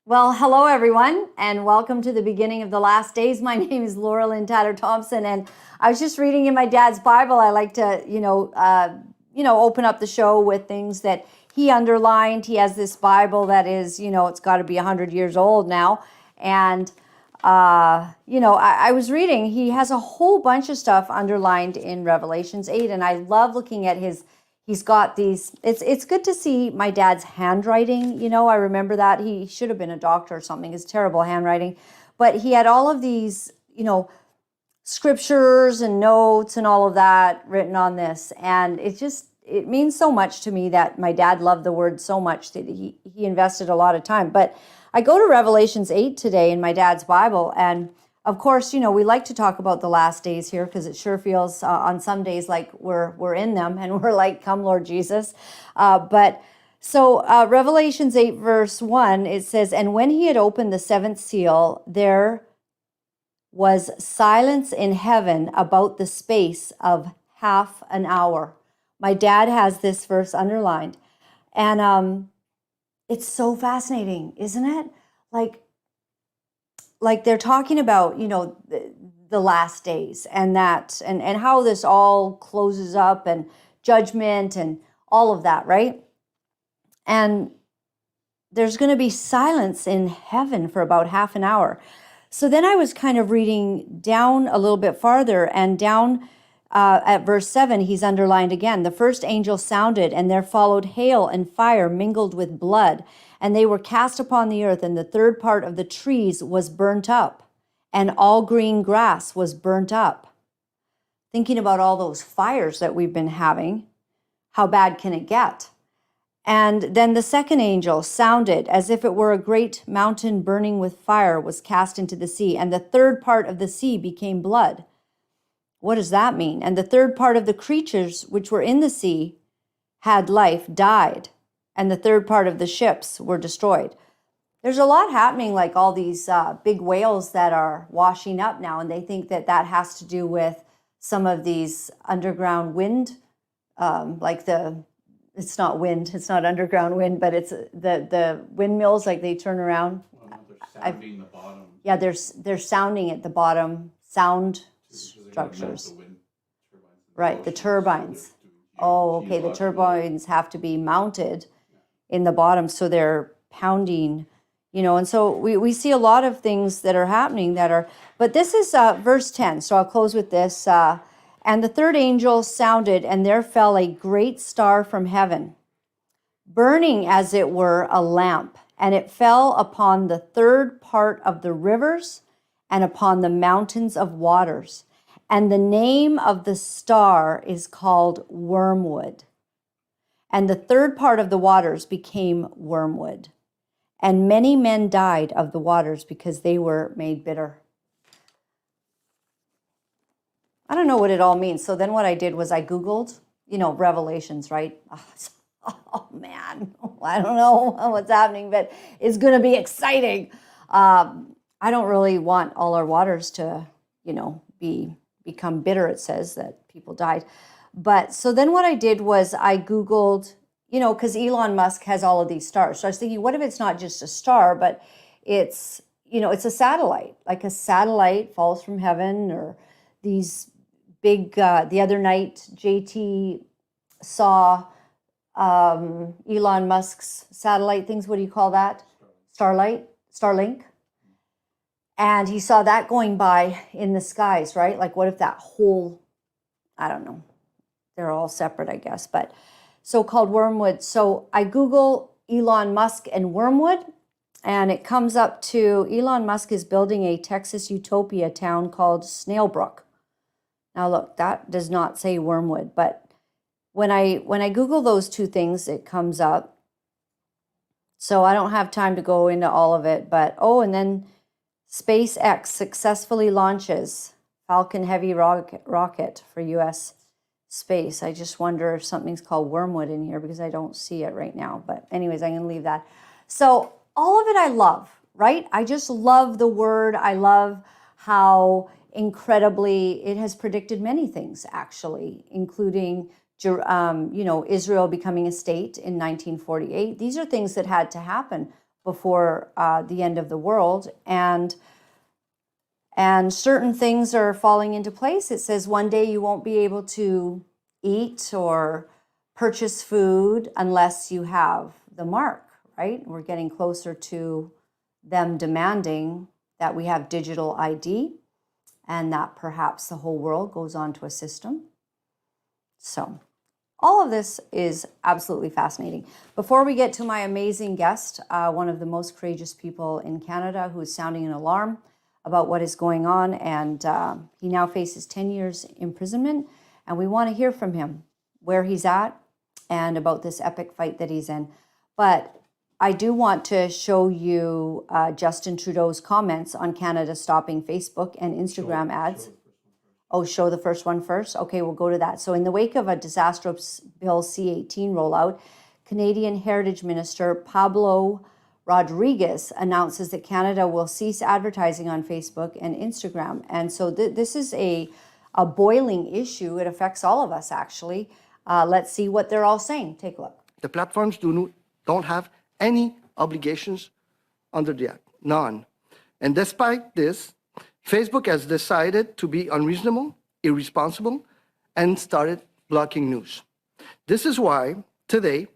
Well, hello everyone, and welcome to the beginning of the last days. My name is Laura-Lynn Thompson, and I was just reading in my dad's Bible. I like to, open up the show with things that he underlined. He has this Bible that is, it's got to be 100 years old now, and I was reading. He has a whole bunch of stuff underlined in Revelations 8, and I love looking at his. He's got these, it's good to see my dad's handwriting. I remember that. He should have been a doctor or something. His terrible handwriting. But he had all of these, scriptures and notes and all of that written on this. And it means so much to me that my dad loved the word so much that he invested a lot of time. But I go to Revelations 8 today in my dad's Bible, and of course, we like to talk about the last days here because it sure feels on some days like we're in them and we're like, come Lord Jesus. Revelations 8 verse 1, it says, and when he had opened the seventh seal, there was silence in heaven about the space of half an hour. My dad has this verse underlined. And it's so fascinating, isn't it? Like they're talking about, the last days and that, and how this all closes up and judgment and all of that, right? And there's going to be silence in heaven for about half an hour. So then I was kind of reading down a little bit farther, and down at verse 7, he's underlined again. The first angel sounded, and there followed hail and fire mingled with blood. And they were cast upon the earth, and the third part of the trees was burnt up, and all green grass was burnt up. Thinking about all those fires that we've been having, how bad can it get? And then the second angel sounded, as if it were a great mountain burning with fire was cast into the sea, and the third part of the sea became blood. What does that mean? And the third part of the creatures which were in the sea had life, died. And the third part of the ships were destroyed. There's a lot happening, like all these big whales that are washing up now, and they think that has to do with some of these underground wind, it's not wind, it's not underground wind, but it's the windmills, like they turn around. Well, they're sounding the bottom. Yeah, they're sounding at the bottom, sound structures. Right, the turbines. Oh, okay, the turbines have to be mounted in the bottom, so they're pounding, and so we see a lot of things that are happening but this is verse 10, so I'll close with this. And the third angel sounded, and there fell a great star from heaven, burning as it were a lamp, and it fell upon the third part of the rivers and upon the mountains of waters. And the name of the star is called Wormwood. And the third part of the waters became wormwood. And many men died of the waters because they were made bitter. I don't know what it all means. So then what I did was I Googled, Revelations, right? Oh man, I don't know what's happening, but it's going to be exciting. I don't really want all our waters to, become bitter. It says that people died. But so then what I did was I Googled, because Elon Musk has all of these stars. So I was thinking, what if it's not just a star, but it's, it's a satellite, like a satellite falls from heaven, or these big, the other night, JT saw Elon Musk's satellite things. What do you call that? Starlink. And he saw that going by in the skies, right? Like, what if that whole, I don't know, they're all separate, I guess, but so-called wormwood. So I Google Elon Musk and wormwood, and it comes up to Elon Musk is building a Texas utopia town called Snailbrook. Now look, that does not say wormwood, but when I Google those two things, it comes up. So I don't have time to go into all of it, but and then SpaceX successfully launches Falcon Heavy rocket for U.S. space. I just wonder if something's called wormwood in here because I don't see it right now. But anyways, I'm going to leave that. So all of it I love, right? I just love the word. I love how incredibly it has predicted many things, actually, including Israel becoming a state in 1948. These are things that had to happen. before the end of the world. And certain things are falling into place. It says one day you won't be able to eat or purchase food unless you have the mark, right? We're getting closer to them demanding that we have digital ID and that perhaps the whole world goes onto a system. So all of this is absolutely fascinating. Before we get to my amazing guest, one of the most courageous people in Canada who is sounding an alarm about what is going on, and he now faces 10 years imprisonment, and we want to hear from him, where he's at, and about this epic fight that he's in. But I do want to show you Justin Trudeau's comments on Canada stopping Facebook and Instagram ads. Show the first one first? Okay, we'll go to that. So in the wake of a disastrous Bill C-18 rollout, Canadian Heritage Minister Pablo Rodriguez announces that Canada will cease advertising on Facebook and Instagram. And so this is a boiling issue. It affects all of us, actually. Let's see what they're all saying. Take a look. The platforms don't have any obligations under the Act, none. And despite this, Facebook has decided to be unreasonable, irresponsible, and started blocking news. This is why, today,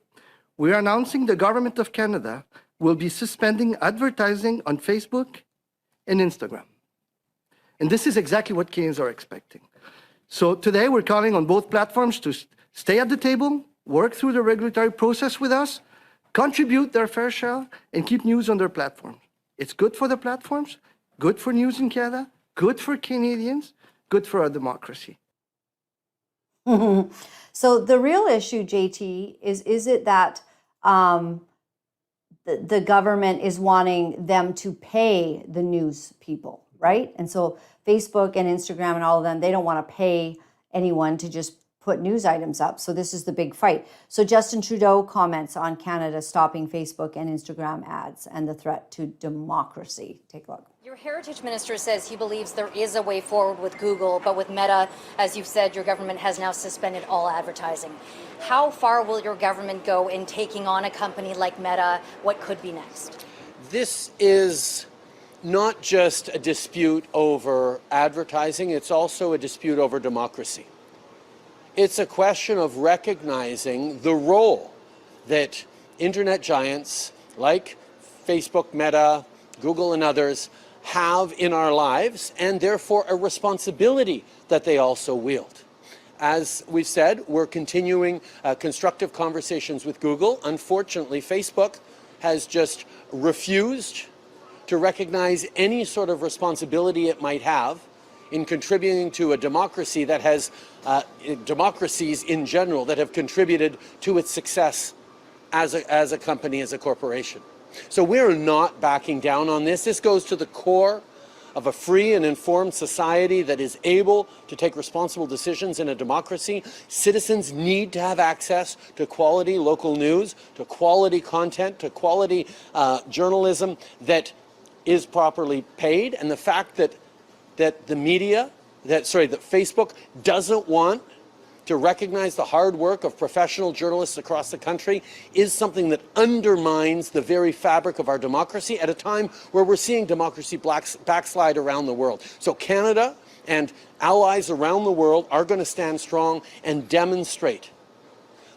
we are announcing the Government of Canada will be suspending advertising on Facebook and Instagram. And this is exactly what Canadians are expecting. So today, we're calling on both platforms to stay at the table, work through the regulatory process with us, contribute their fair share, and keep news on their platforms. It's good for the platforms, good for news in Canada, good for Canadians, good for our democracy. So the real issue, JT, is it that the government is wanting them to pay the news people, right? And so Facebook and Instagram and all of them, they don't want to pay anyone to just put news items up. So this is the big fight. So Justin Trudeau comments on Canada stopping Facebook and Instagram ads and the threat to democracy. Take a look. Your heritage minister says he believes there is a way forward with Google, but with Meta, as you've said, your government has now suspended all advertising. How far will your government go in taking on a company like Meta? What could be next? This is not just a dispute over advertising, it's also a dispute over democracy. It's a question of recognizing the role that internet giants like Facebook, Meta, Google, and others have in our lives, and therefore a responsibility that they also wield. As we've said, we're continuing constructive conversations with Google. Unfortunately, Facebook has just refused to recognize any sort of responsibility it might have in contributing to a democracy that has, democracies in general that have contributed to its success as a company, as a corporation. So we're not backing down on this. This goes to the core of a free and informed society that is able to take responsible decisions in a democracy. Citizens need to have access to quality local news, to quality content, to quality journalism that is properly paid. And the fact that the media, that Facebook doesn't want to recognize the hard work of professional journalists across the country is something that undermines the very fabric of our democracy at a time where we're seeing democracy backslide around the world. So Canada and allies around the world are going to stand strong and demonstrate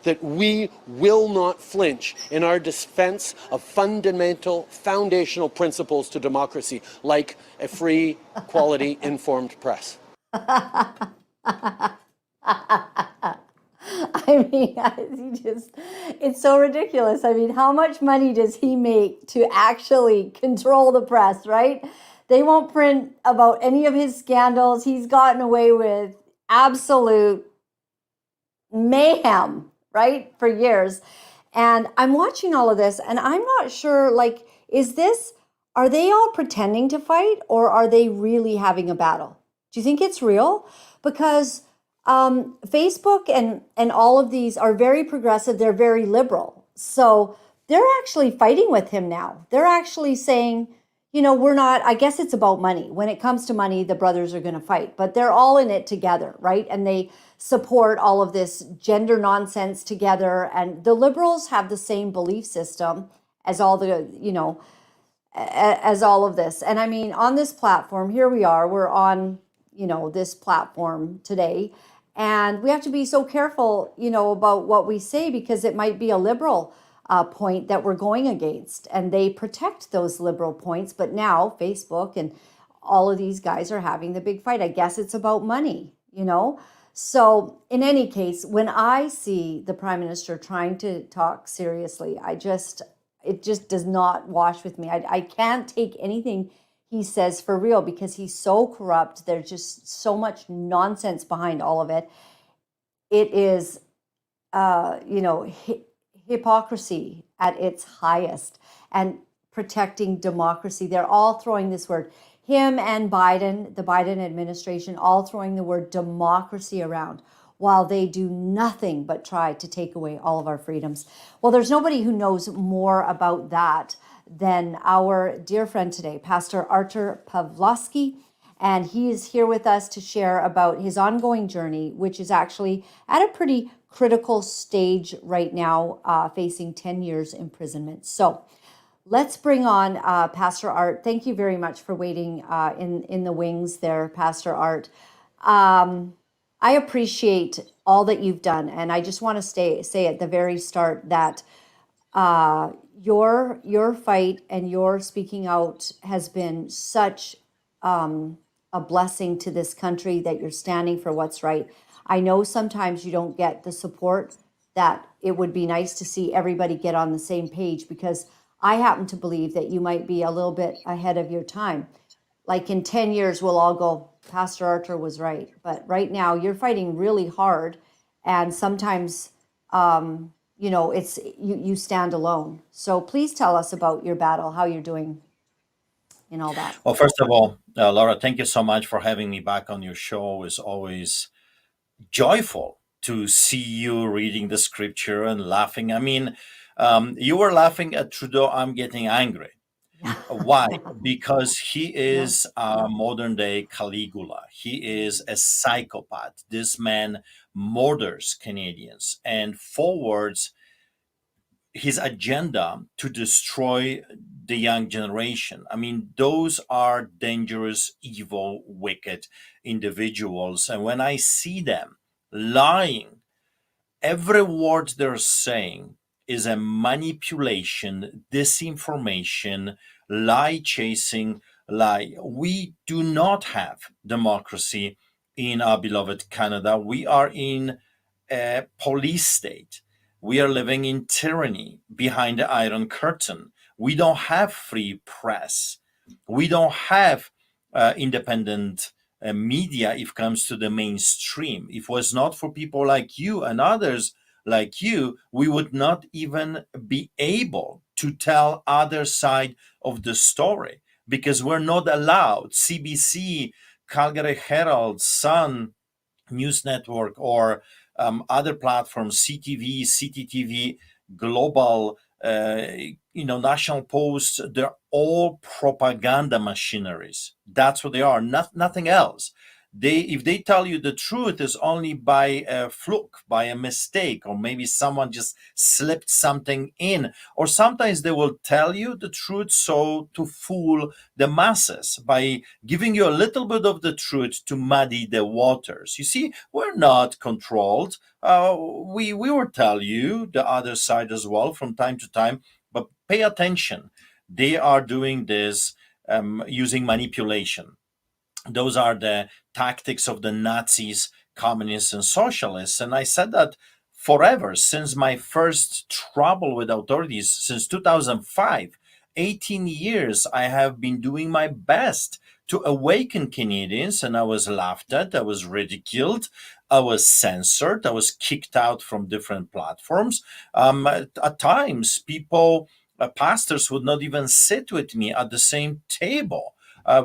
that we will not flinch in our defense of fundamental, foundational principles to democracy, like a free, quality, informed press. I mean, it's so ridiculous. I mean, how much money does he make to actually control the press, right? They won't print about any of his scandals. He's gotten away with absolute mayhem, right, for years. And I'm watching all of this, and I'm not sure, like, are they all pretending to fight, or are they really having a battle? Do you think it's real? Because Facebook and all of these are very progressive. They're very liberal. So they're actually fighting with him now. They're actually saying, we're not, I guess it's about money. When it comes to money, the brothers are going to fight, but they're all in it together, right? And they support all of this gender nonsense together. And the liberals have the same belief system as all the, as all of this. And I mean, on this platform, here we are, we're on, this platform today. And we have to be so careful, about what we say, because it might be a liberal point that we're going against. And they protect those liberal points. But now Facebook and all of these guys are having the big fight. I guess it's about money, So in any case, when I see the Prime Minister trying to talk seriously, it just does not wash with me. I can't take anything he says for real, because he's so corrupt. There's just so much nonsense behind all of it. It is, hypocrisy at its highest, and protecting democracy. They're all throwing this word, him and Biden, the Biden administration, all throwing the word democracy around, while they do nothing but try to take away all of our freedoms. Well, there's nobody who knows more about that than our dear friend today, Pastor Art Pawlowski. And he is here with us to share about his ongoing journey, which is actually at a pretty critical stage right now, facing 10 years imprisonment. So let's bring on Pastor Art. Thank you very much for waiting in the wings there, Pastor Art. I appreciate all that you've done. And I just want to say at the very start that your fight and your speaking out has been such a blessing to this country, that you're standing for what's right. I know sometimes you don't get the support that it would be nice to see everybody get on the same page, because I happen to believe that you might be a little bit ahead of your time. Like in 10 years, we'll all go, Pastor Archer was right. But right now, you're fighting really hard. And sometimes, it's you stand alone. So please tell us about your battle, how you're doing in all that. Well, first of all, Laura, thank you so much for having me back on your show. It's always joyful to see you reading the scripture and laughing. I mean, you were laughing at Trudeau. I'm getting angry. Why? Because he is a modern day Caligula. He is a psychopath. This man murders Canadians and forwards his agenda to destroy the young generation. I mean, those are dangerous, evil, wicked individuals. And when I see them lying, every word they're saying is a manipulation, disinformation, lie chasing lie. We do not have democracy in our beloved Canada. We are in a police state. We are living in tyranny behind the Iron Curtain. We don't have free press. We don't have independent media if it comes to the mainstream. If it was not for people like you and others like you, we would not even be able to tell other side of the story, because we're not allowed. CBC, Calgary Herald, Sun News Network, or other platforms, CTV, CTTV, Global, National Post, they're all propaganda machineries. That's what they are, nothing else. If they tell you the truth, is only by a fluke, by a mistake, or maybe someone just slipped something in. Or sometimes they will tell you the truth so to fool the masses by giving you a little bit of the truth to muddy the waters. You see, we're not controlled. We will tell you the other side as well from time to time, but pay attention. They are doing this using manipulation. Those are the tactics of the Nazis, communists, and socialists. And I said that forever, since my first trouble with authorities, since 2005. 18 years, I have been doing my best to awaken Canadians, and I was laughed at, I was ridiculed, I was censored, I was kicked out from different platforms. At times, people, pastors would not even sit with me at the same table.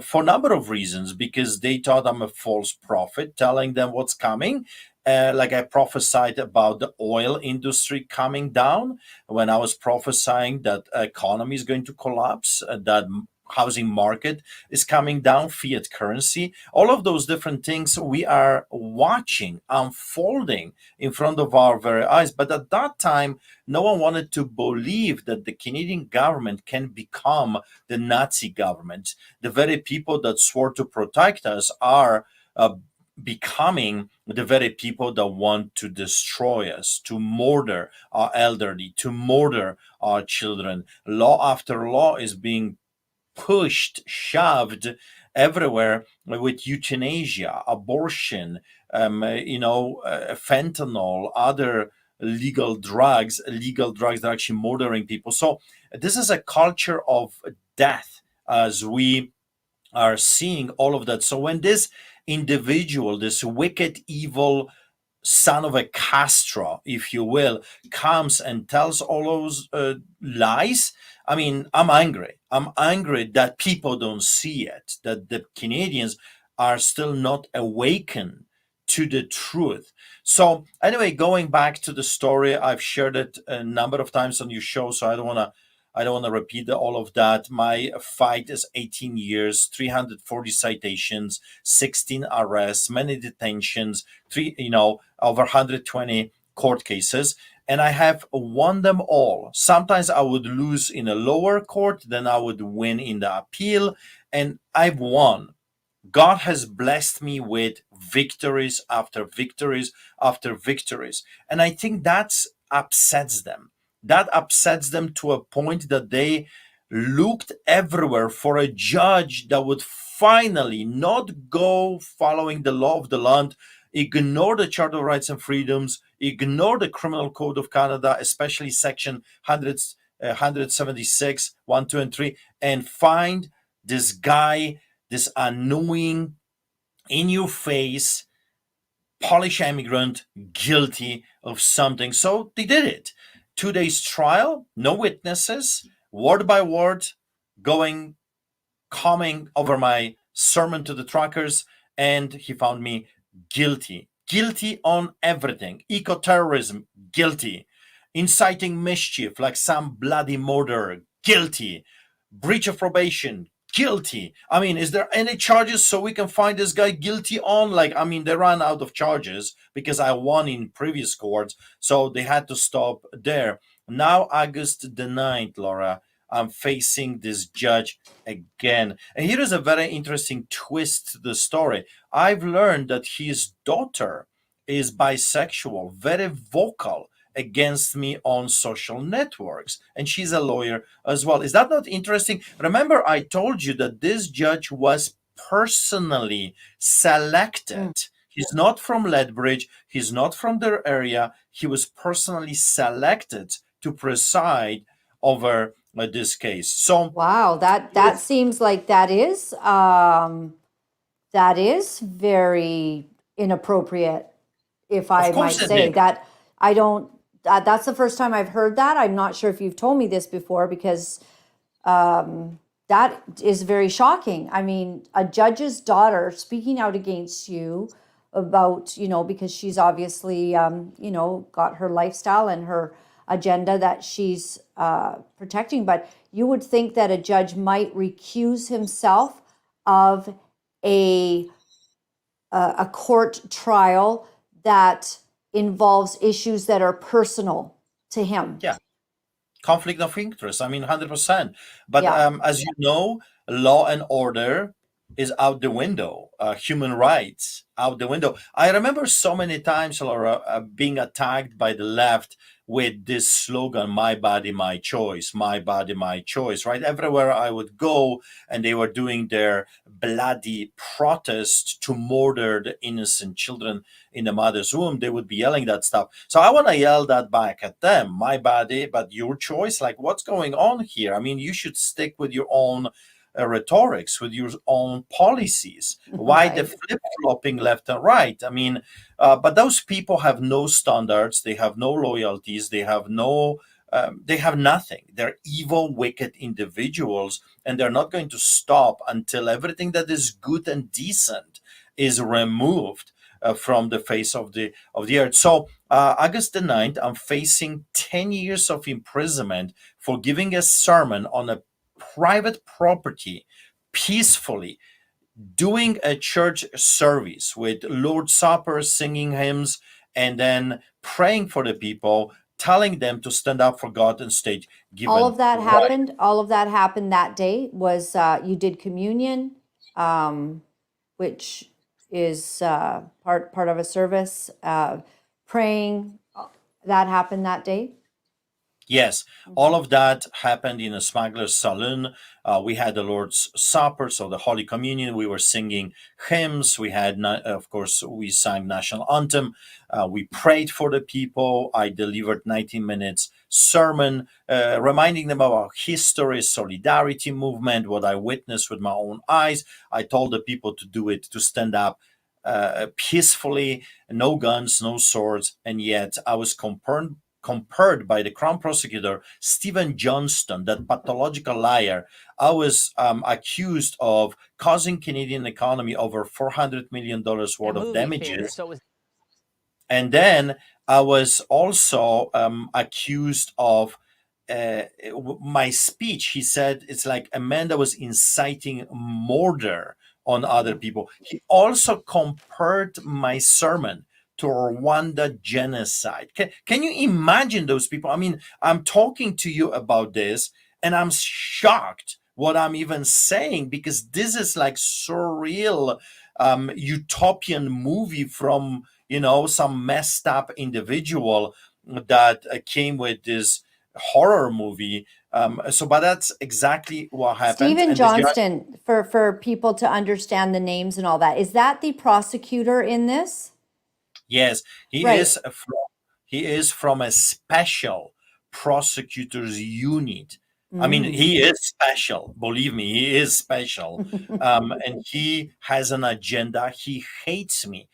For a number of reasons, because they thought I'm a false prophet telling them what's coming. Like I prophesied about the oil industry coming down, when I was prophesying that economy is going to collapse, that housing market is coming down, fiat currency, all of those different things we are watching unfolding in front of our very eyes. But at that time, no one wanted to believe that the Canadian government can become the Nazi government. The very people that swore to protect us are becoming the very people that want to destroy us, to murder our elderly, to murder our children. Law after law is being pushed, shoved everywhere with euthanasia, abortion, fentanyl, other legal drugs that are actually murdering people. So this is a culture of death as we are seeing all of that. So when this individual, this wicked, evil son of a Castro, if you will, comes and tells all those lies, I mean, I'm angry. I'm angry that people don't see it, that the Canadians are still not awakened to the truth. So anyway, going back to the story, I've shared it a number of times on your show, so I don't want to repeat all of that. My fight is 18 years, 340 citations, 16 arrests, many detentions, over 120 court cases, and I have won them all. Sometimes I would lose in a lower court, then I would win in the appeal, and I've won. God has blessed me with victories after victories after victories. And I think that upsets them. That upsets them to a point that they looked everywhere for a judge that would finally not go following the law of the land, ignore the Charter of Rights and Freedoms, ignore the Criminal Code of Canada, especially Section 176, 1, 2, and 3, and find this guy, this annoying, in your face Polish immigrant guilty of something. So they did it. 2 days trial, no witnesses, word by word, coming over my sermon to the truckers, and he found me guilty. Guilty on everything. Eco-terrorism, guilty. Inciting mischief, like some bloody murder, guilty. Breach of probation, guilty. I mean, is there any charges so we can find this guy guilty on? They ran out of charges because I won in previous courts, so they had to stop there. Now, August the 9th, Laura, I'm facing this judge again. And here is a very interesting twist to the story. I've learned that his daughter is bisexual, very vocal against me on social networks, and she's a lawyer as well. Is that not interesting? Remember, I told you that this judge was personally selected. He's not from Lethbridge, he's not from their area. He was personally selected to preside over this case. So Wow, that seems like that is very inappropriate, if I of might course it say did. that. I don't. That's the first time I've heard that. I'm not sure if you've told me this before, because that is very shocking. I mean, a judge's daughter speaking out against you about, because she's obviously, got her lifestyle and her agenda that she's protecting. But you would think that a judge might recuse himself of a court trial that involves issues that are personal to him. Yeah, conflict of interest. 100%. But Yeah. as you know, law and order is out the window. Human rights out the window. I remember so many times, Laura, being attacked by the left with this slogan, "My body, my choice, my body, my choice," right? Everywhere I would go, and they were doing their bloody protest to murder the innocent children in the mother's womb, they would be yelling that stuff. So I want to yell that back at them. My body, but your choice. Like, what's going on here? You should stick with your own rhetorics, with your own policies. Why the Right. flip-flopping left and right? But those people have no standards, they have no loyalties, they have nothing. They're evil, wicked individuals, and they're not going to stop until everything that is good and decent is removed from the face of the earth. So August the 9th, I'm facing 10 years of imprisonment for giving a sermon on a private property peacefully, doing a church service with Lord's Supper, singing hymns, and then praying for the people, telling them to stand up for God and state All given of that right. happened. All of that happened that day. Was you did communion, which is part of a service. Praying. That happened that day. Yes, all of that happened in a smuggler's saloon. We had the Lord's Supper, so the Holy Communion. We were singing hymns. We had, of course, we sang national anthem. We prayed for the people. I delivered 19 minutes sermon, reminding them of our history, solidarity movement, what I witnessed with my own eyes. I told the people to do it, to stand up peacefully, no guns, no swords, and yet I was compared by the Crown Prosecutor Stephen Johnston, that pathological liar. I was accused of causing Canadian economy over $400 million worth of damages. And then I was also accused of my speech. He said it's like Amanda was inciting murder on other people. He also compared my sermon to Rwanda genocide. Can you imagine those people? I mean, I'm talking to you about this and I'm shocked what I'm even saying, because this is like surreal utopian movie from, some messed up individual that came with this horror movie. But that's exactly what happened. Stephen And the judge, Johnston, for people to understand the names and all that, is that the prosecutor in this? yes, he Right. is he is from a special prosecutors unit. I mean, he is special. Believe me, he is special. And he has an agenda. He hates me.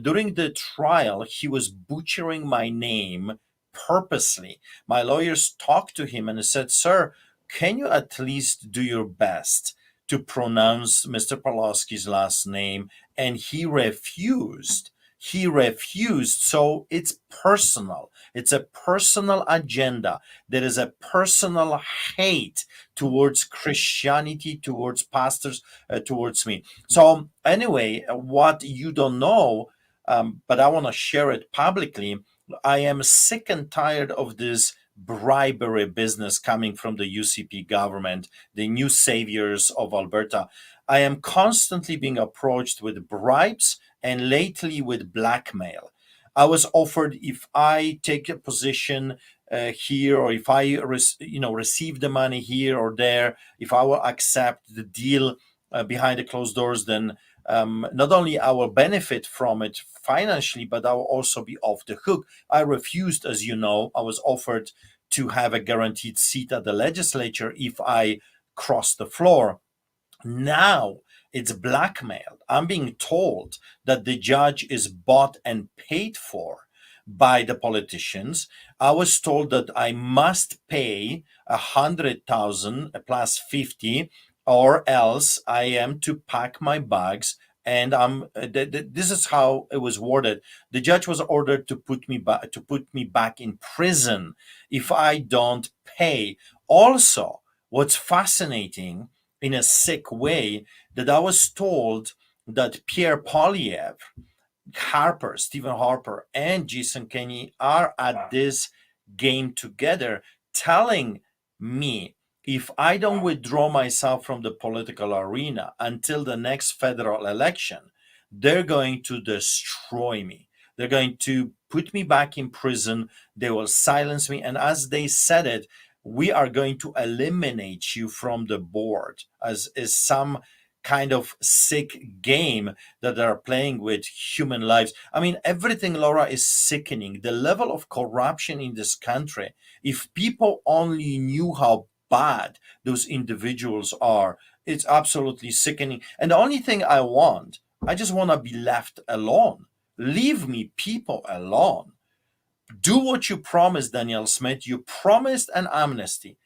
During the trial, he was butchering my name purposely. My lawyers talked to him and said, "Sir, can you at least do your best to pronounce Mr. Pawlowski's last name?" And he refused. He refused. So it's personal. It's a personal agenda. There is a personal hate towards Christianity, towards pastors, towards me. So, anyway, what you don't know, but I want to share it publicly. I am sick and tired of this bribery business coming from the UCP government, the new saviors of Alberta. I am constantly being approached with bribes and lately with blackmail. I was offered, if I take a position here, or if I receive the money here or there, if I will accept the deal behind the closed doors, then not only I will benefit from it financially, but I will also be off the hook. I refused, as you know. I was offered to have a guaranteed seat at the legislature if I cross the floor. Now it's blackmail. I'm being told that the judge is bought and paid for by the politicians. I was told that I must pay 100,000 plus 50, or else I am to pack my bags. And this is how it was worded. The judge was ordered to put me back in prison if I don't pay. Also, what's fascinating, in a sick way, that I was told that Pierre Poilievre, Stephen Harper, and Jason Kenney are at this game together, telling me if I don't withdraw myself from the political arena until the next federal election, they're going to destroy me. They're going to put me back in prison. They will silence me. And as they said it, we are going to eliminate you from the board, as is some kind of sick game that they're playing with human lives. I mean, everything, Laura, is sickening. The level of corruption in this country, if people only knew how bad those individuals are, it's absolutely sickening. And the only thing I just want to be left alone. Leave me, people, alone. Do what you promised, Danielle Smith. You promised an amnesty.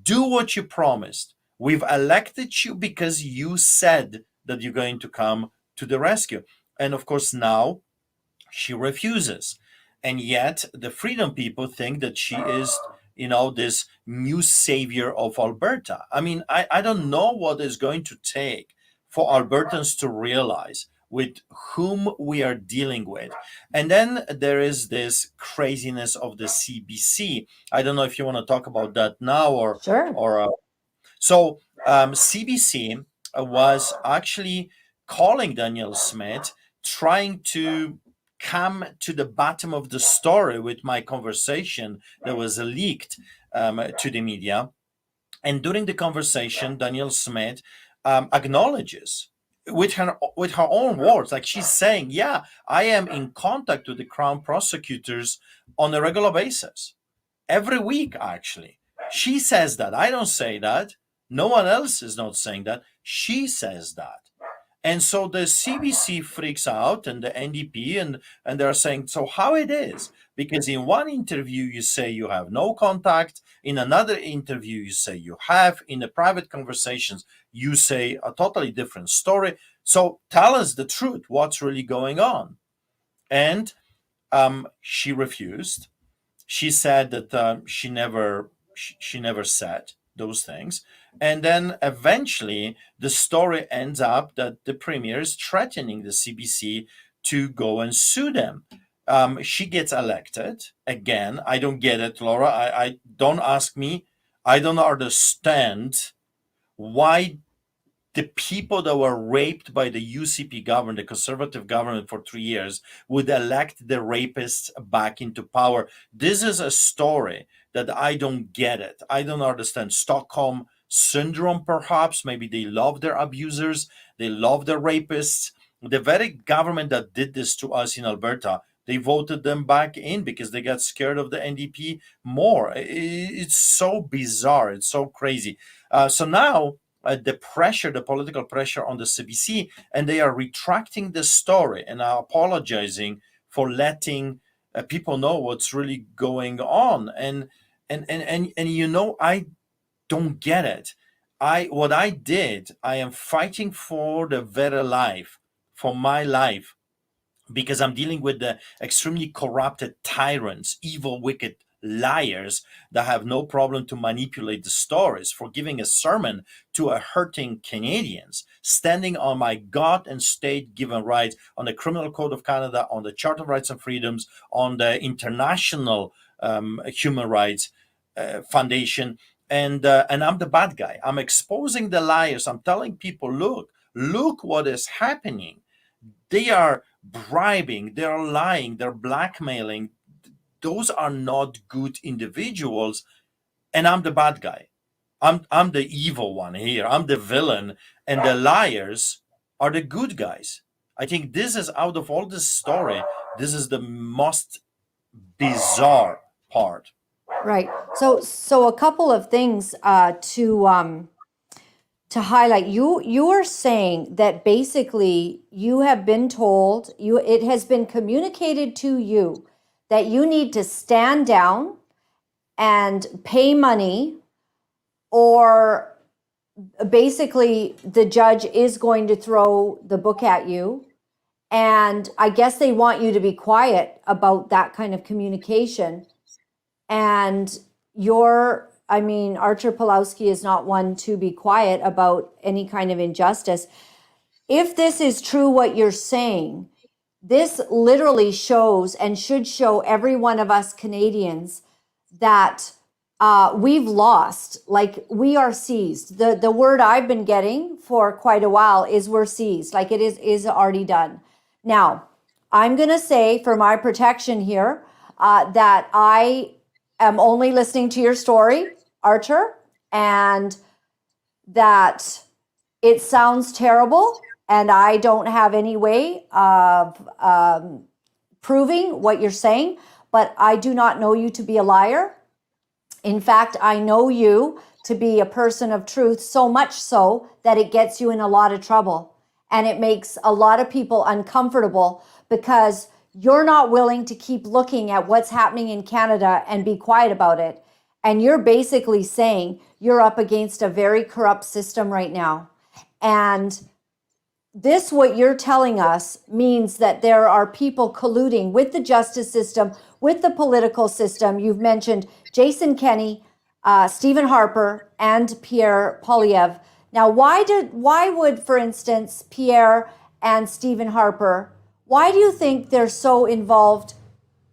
Do what you promised. We've elected you because you said that you're going to come to the rescue. And of course, now she refuses. And yet, the freedom people think that she is this new savior of Alberta. I mean, I don't know what is going to take for Albertans to realize with whom we are dealing with. And then there is this craziness of the CBC. I don't know if you want to talk about that now Sure. so CBC was actually calling Daniel Smith, trying to come to the bottom of the story with my conversation that was leaked to the media. And during the conversation, Daniel Smith acknowledges with her own words, like she's saying, "Yeah, I am in contact with the Crown prosecutors on a regular basis, every week actually." She says that. I don't say that. No one else is not saying that. She says that. And so the CBC freaks out and the NDP and they're saying, so how it is? Because in one interview you say you have no contact, in another interview you say you have, in the private conversations you say a totally different story. So tell us the truth, what's really going on? And she refused. She said that she never said those things. And then eventually the story ends up that the premier is threatening the CBC to go and sue them. She gets elected again. I don't get it, Laura. I don't ask me. I don't understand why the people that were raped by the UCP government, the conservative government for 3 years, would elect the rapists back into power. This is a story that I don't get it. I don't understand. Stockholm syndrome, perhaps. Maybe they love their abusers. They love their rapists. The very government that did this to us in Alberta, they voted them back in because they got scared of the NDP more. It's so bizarre. It's so crazy. So now, the political pressure on the CBC, and they are retracting the story and are apologizing for letting people know what's really going on. And I don't get it. What I did, I am fighting for the very life, for my life, because I'm dealing with the extremely corrupted tyrants, evil, wicked liars that have no problem to manipulate the stories, for giving a sermon to a hurting Canadians, standing on my God and state given rights, on the Criminal Code of Canada, on the Charter of Rights and Freedoms, on the International Human Rights Foundation. And I'm the bad guy. I'm exposing the liars. I'm telling people, look what is happening. They are bribing, they're lying, they're blackmailing. Those are not good individuals, and I'm the bad guy. I'm the evil one here. I'm the villain, and the liars are the good guys. I think this is, out of all this story, this is the most bizarre part. Right. So a couple of things to highlight. You are saying that basically you have been told, it has been communicated to you that you need to stand down and pay money, or basically the judge is going to throw the book at you. And I guess they want you to be quiet about that kind of communication. And Art Pawlowski is not one to be quiet about any kind of injustice. If this is true, what you're saying, this literally shows and should show every one of us Canadians that we've lost, like we are seized. The word I've been getting for quite a while is we're seized, like it is already done. Now, I'm going to say for my protection here that I am only listening to your story, Archer, and that it sounds terrible, and I don't have any way of proving what you're saying, but I do not know you to be a liar. In fact, I know you to be a person of truth, so much so that it gets you in a lot of trouble, and it makes a lot of people uncomfortable because you're not willing to keep looking at what's happening in Canada and be quiet about it. And you're basically saying you're up against a very corrupt system right now. And this, what you're telling us, means that there are people colluding with the justice system, with the political system. You've mentioned Jason Kenney, Stephen Harper, and Pierre Poilievre. Now, why would, for instance, Pierre and Stephen Harper, why do you think they're so involved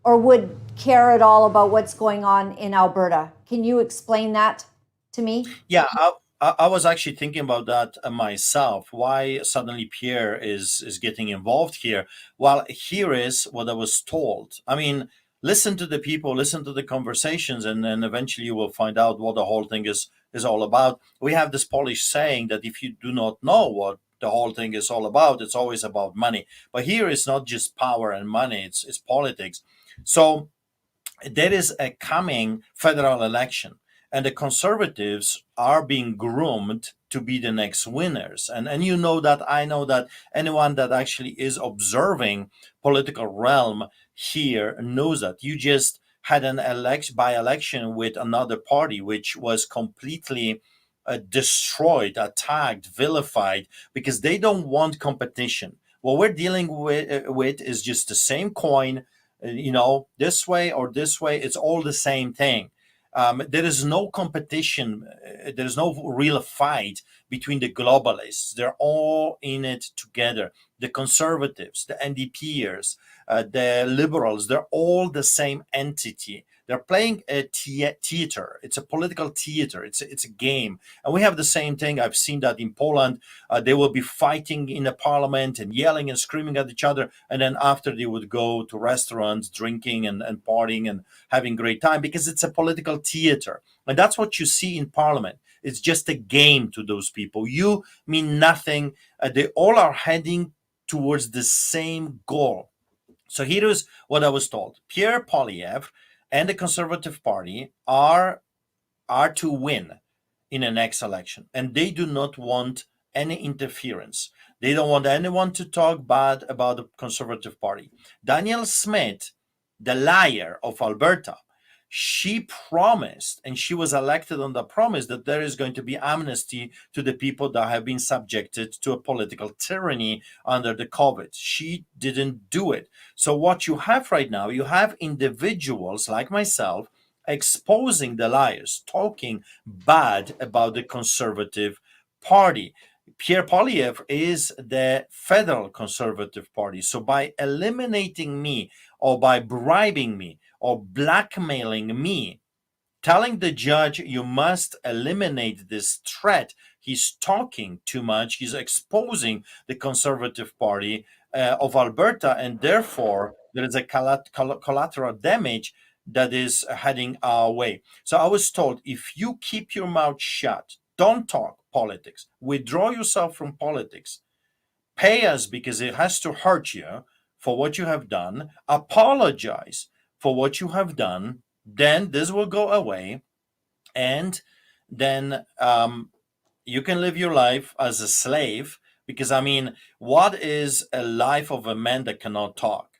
or would care at all about what's going on in Alberta? Can you explain that to me? Yeah, I was actually thinking about that myself. Why suddenly Pierre is getting involved here? Well, here is what I was told. I mean, listen to the people, listen to the conversations, and then eventually you will find out what the whole thing is all about. We have this Polish saying that if you do not know what the whole thing is all about, it's always about money. But here it's not just power and money; it's politics. So there is a coming federal election, and the conservatives are being groomed to be the next winners. And you know that, I know that, anyone that actually is observing political realm here knows that. You just had an election by election with another party which was completely destroyed, attacked, vilified, because they don't want competition. What we're dealing with is just the same coin, this way or this way. It's all the same thing. There is no competition. There is no real fight between the globalists. They're all in it together. The conservatives, the NDPers, the liberals, they're all the same entity. They're playing a theater. It's a political theater. It's a game. And we have the same thing. I've seen that in Poland. They will be fighting in the parliament and yelling and screaming at each other. And then after, they would go to restaurants, drinking and partying and having great time, because it's a political theater. And that's what you see in parliament. It's just a game to those people. You mean nothing. They all are heading towards the same goal. So here is what I was told. Pierre Poilievre and the Conservative Party are to win in the next election, and they do not want any interference. They don't want anyone to talk bad about the Conservative Party. Danielle Smith, the liar of Alberta, she promised, and she was elected on the promise, that there is going to be amnesty to the people that have been subjected to a political tyranny under the COVID. She didn't do it. So what you have right now, you have individuals like myself exposing the liars, talking bad about the Conservative Party. Pierre Poilievre is the federal Conservative Party. So by eliminating me, or by bribing me, or blackmailing me, telling the judge, you must eliminate this threat, he's talking too much. He's exposing the Conservative Party of Alberta, and therefore there is a collateral damage that is heading our way. So I was told, if you keep your mouth shut, don't talk politics, withdraw yourself from politics, pay us because it has to hurt you for what you have done, apologize for what you have done, then this will go away, and then you can live your life as a slave. Because I mean, what is a life of a man that cannot talk?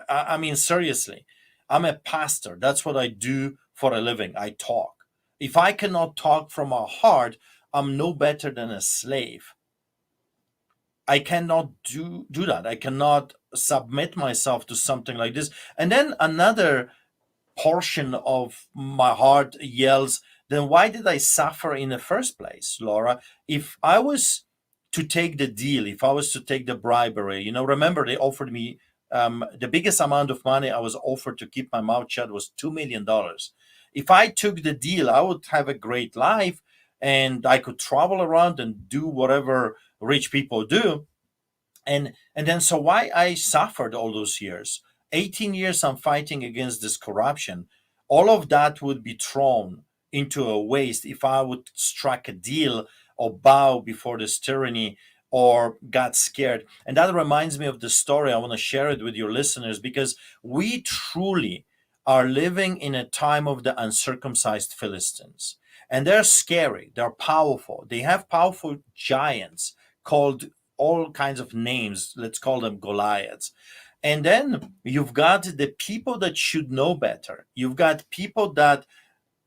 I mean, seriously, I'm a pastor. That's what I do for a living. I talk. If I cannot talk from my heart, I'm no better than a slave. I cannot do that. I cannot submit myself to something like this. And then another portion of my heart yells, then why did I suffer in the first place, Laura? If I was to take the deal, if I was to take the bribery, remember they offered me the biggest amount of money I was offered to keep my mouth shut was $2 million. If I took the deal, I would have a great life, and I could travel around and do whatever rich people do. And then, so why I suffered all those years? 18 years I'm fighting against this corruption. All of that would be thrown into a waste if I would strike a deal or bow before this tyranny or got scared. And that reminds me of the story. I want to share it with your listeners, because we truly are living in a time of the uncircumcised Philistines. And they're scary. They're powerful. They have powerful giants called all kinds of names. Let's call them Goliaths. And then you've got the people that should know better. You've got people that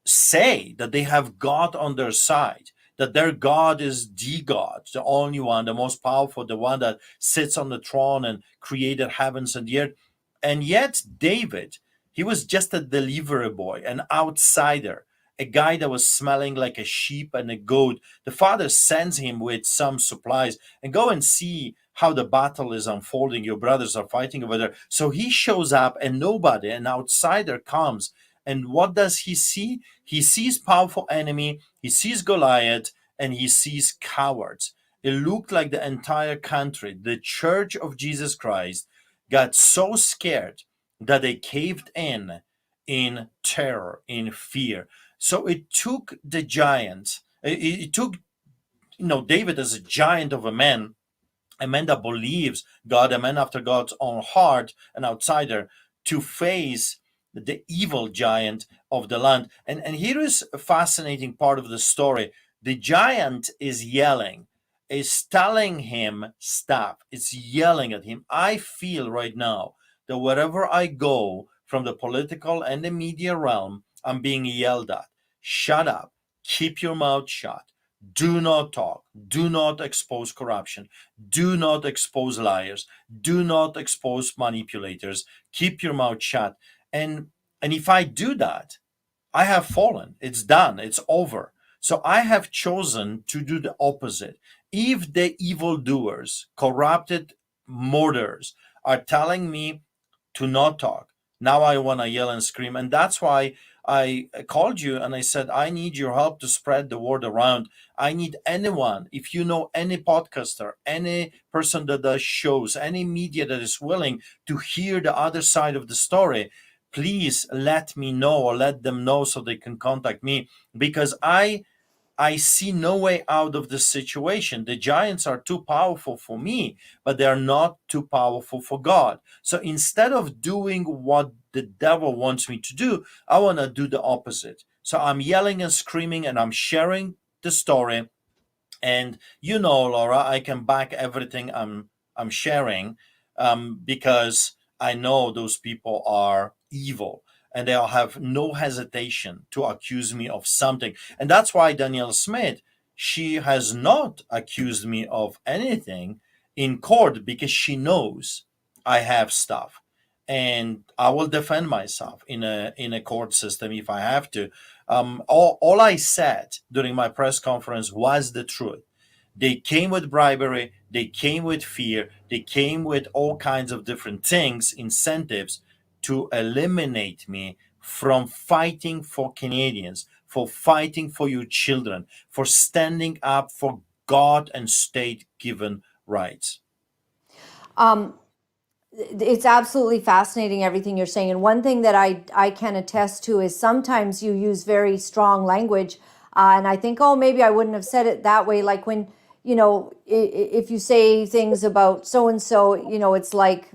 say that they have God on their side. that their God is the God, the only one, the most powerful, the one that sits on the throne and created heavens and the earth. And yet, David, he was just a delivery boy, an outsider, a guy that was smelling like a sheep and a goat. The father sends him with some supplies and go and see how the battle is unfolding. Your brothers are fighting over there. So he shows up and nobody, an outsider, comes. And what does he see? He sees powerful enemy, he sees Goliath, and he sees cowards. It looked like the entire country, the Church of Jesus Christ, got so scared that they caved in terror, in fear. So it took the giant, it took David as a giant of a man that believes God, a man after God's own heart, an outsider, to face the evil giant of the land. And here is a fascinating part of the story. The giant is yelling, is telling him stop. It's yelling at him. I feel right now that wherever I go from the political and the media realm, I'm being yelled at. Shut up. Keep your mouth shut. Do not talk. Do not expose corruption. Do not expose liars. Do not expose manipulators. Keep your mouth shut. And if I do that, I have fallen. It's done. It's over. So I have chosen to do the opposite. If the evildoers, corrupted murderers, are telling me to not talk, now I want to yell and scream. And that's why I called you and I said, I need your help to spread the word around. I need anyone, if you know any podcaster, any person that does shows, any media that is willing to hear the other side of the story, please let me know or let them know so they can contact me, because I see no way out of this situation. The giants are too powerful for me, but they are not too powerful for God. So instead of doing what the devil wants me to do, I want to do the opposite. So I'm yelling and screaming and I'm sharing the story. And Laura, I can back everything I'm sharing, because I know those people are evil and they'll have no hesitation to accuse me of something. And that's why Danielle Smith, she has not accused me of anything in court, because she knows I have stuff. And I will defend myself in a court system if I have to. All I said during my press conference was the truth. They came with bribery, they came with fear, they came with all kinds of different things, incentives, to eliminate me from fighting for Canadians, for fighting for your children, for standing up for God and state given rights. It's absolutely fascinating, everything you're saying. And one thing that I can attest to is sometimes you use very strong language. And I think, oh, maybe I wouldn't have said it that way. Like when, if you say things about so-and-so, it's like,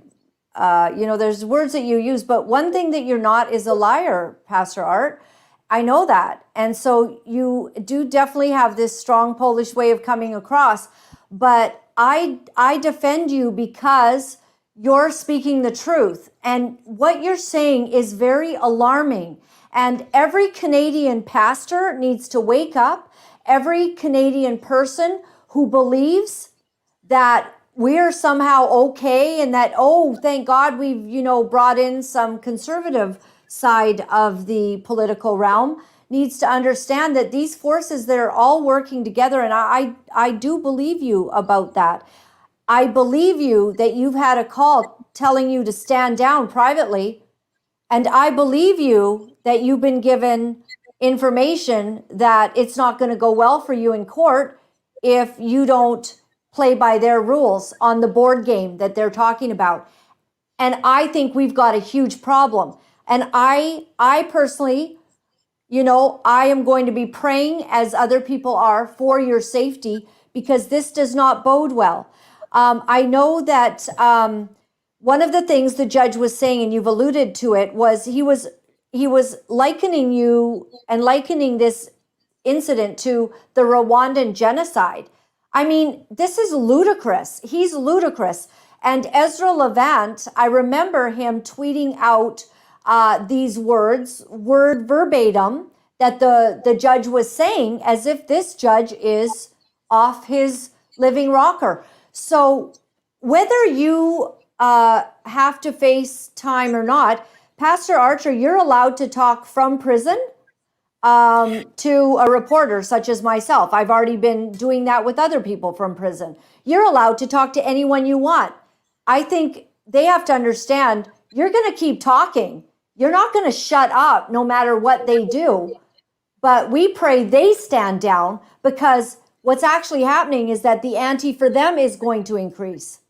there's words that you use. But one thing that you're not is a liar, Pastor Art. I know that. And so you do definitely have this strong Polish way of coming across. But I defend you because you're speaking the truth. And what you're saying is very alarming. And every Canadian pastor needs to wake up. Every Canadian person who believes that we're somehow okay and that, oh, thank God we've, brought in some conservative side of the political realm, needs to understand that these forces, they're all working together. And I do believe you about that. I believe you that you've had a call telling you to stand down privately. And I believe you that you've been given information that it's not going to go well for you in court if you don't play by their rules on the board game that they're talking about. And I think we've got a huge problem. And I personally, I am going to be praying, as other people are, for your safety, because this does not bode well. I know that one of the things the judge was saying, and you've alluded to it, was he was likening you and likening this incident to the Rwandan genocide. I mean, this is ludicrous. He's ludicrous. And Ezra Levant, I remember him tweeting out these words, word verbatim, that the judge was saying, as if this judge is off his living rocker. So whether you have to face time or not, Pastor Archer, you're allowed to talk from prison to a reporter such as myself. I've already been doing that with other people from prison. You're allowed to talk to anyone you want. I think they have to understand you're going to keep talking. You're not going to shut up no matter what they do. But we pray they stand down, because what's actually happening is that the ante for them is going to increase.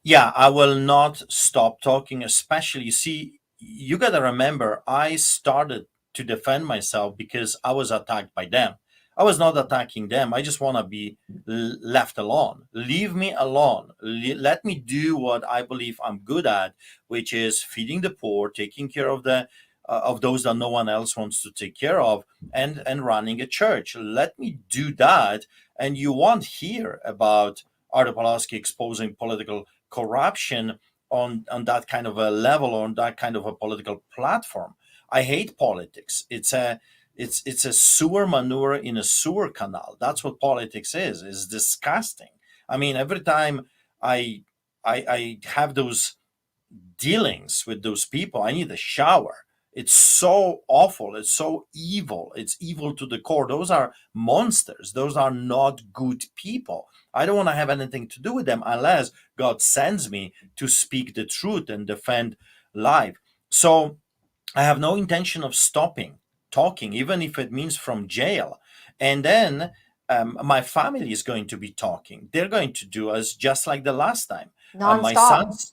Yeah, I will not stop talking, especially, see, you got to remember, I started to defend myself because I was attacked by them. I was not attacking them. I just want to be left alone. Leave me alone. Let me do what I believe I'm good at, which is feeding the poor, taking care of the of those that no one else wants to take care of, and running a church. Let me do that, and you won't hear about Art Pawlowski exposing political corruption on that kind of a level, on that kind of a political platform. I hate politics. It's a sewer manure in a sewer canal. That's what politics is. It's disgusting. I mean, every time I have those dealings with those people, I need a shower. It's so awful. It's so evil. It's evil to the core. Those are monsters. Those are not good people. I don't want to have anything to do with them unless God sends me to speak the truth and defend life. So I have no intention of stopping talking, even if it means from jail. And then my family is going to be talking. They're going to do us just like the last time. My Nonstop. sons,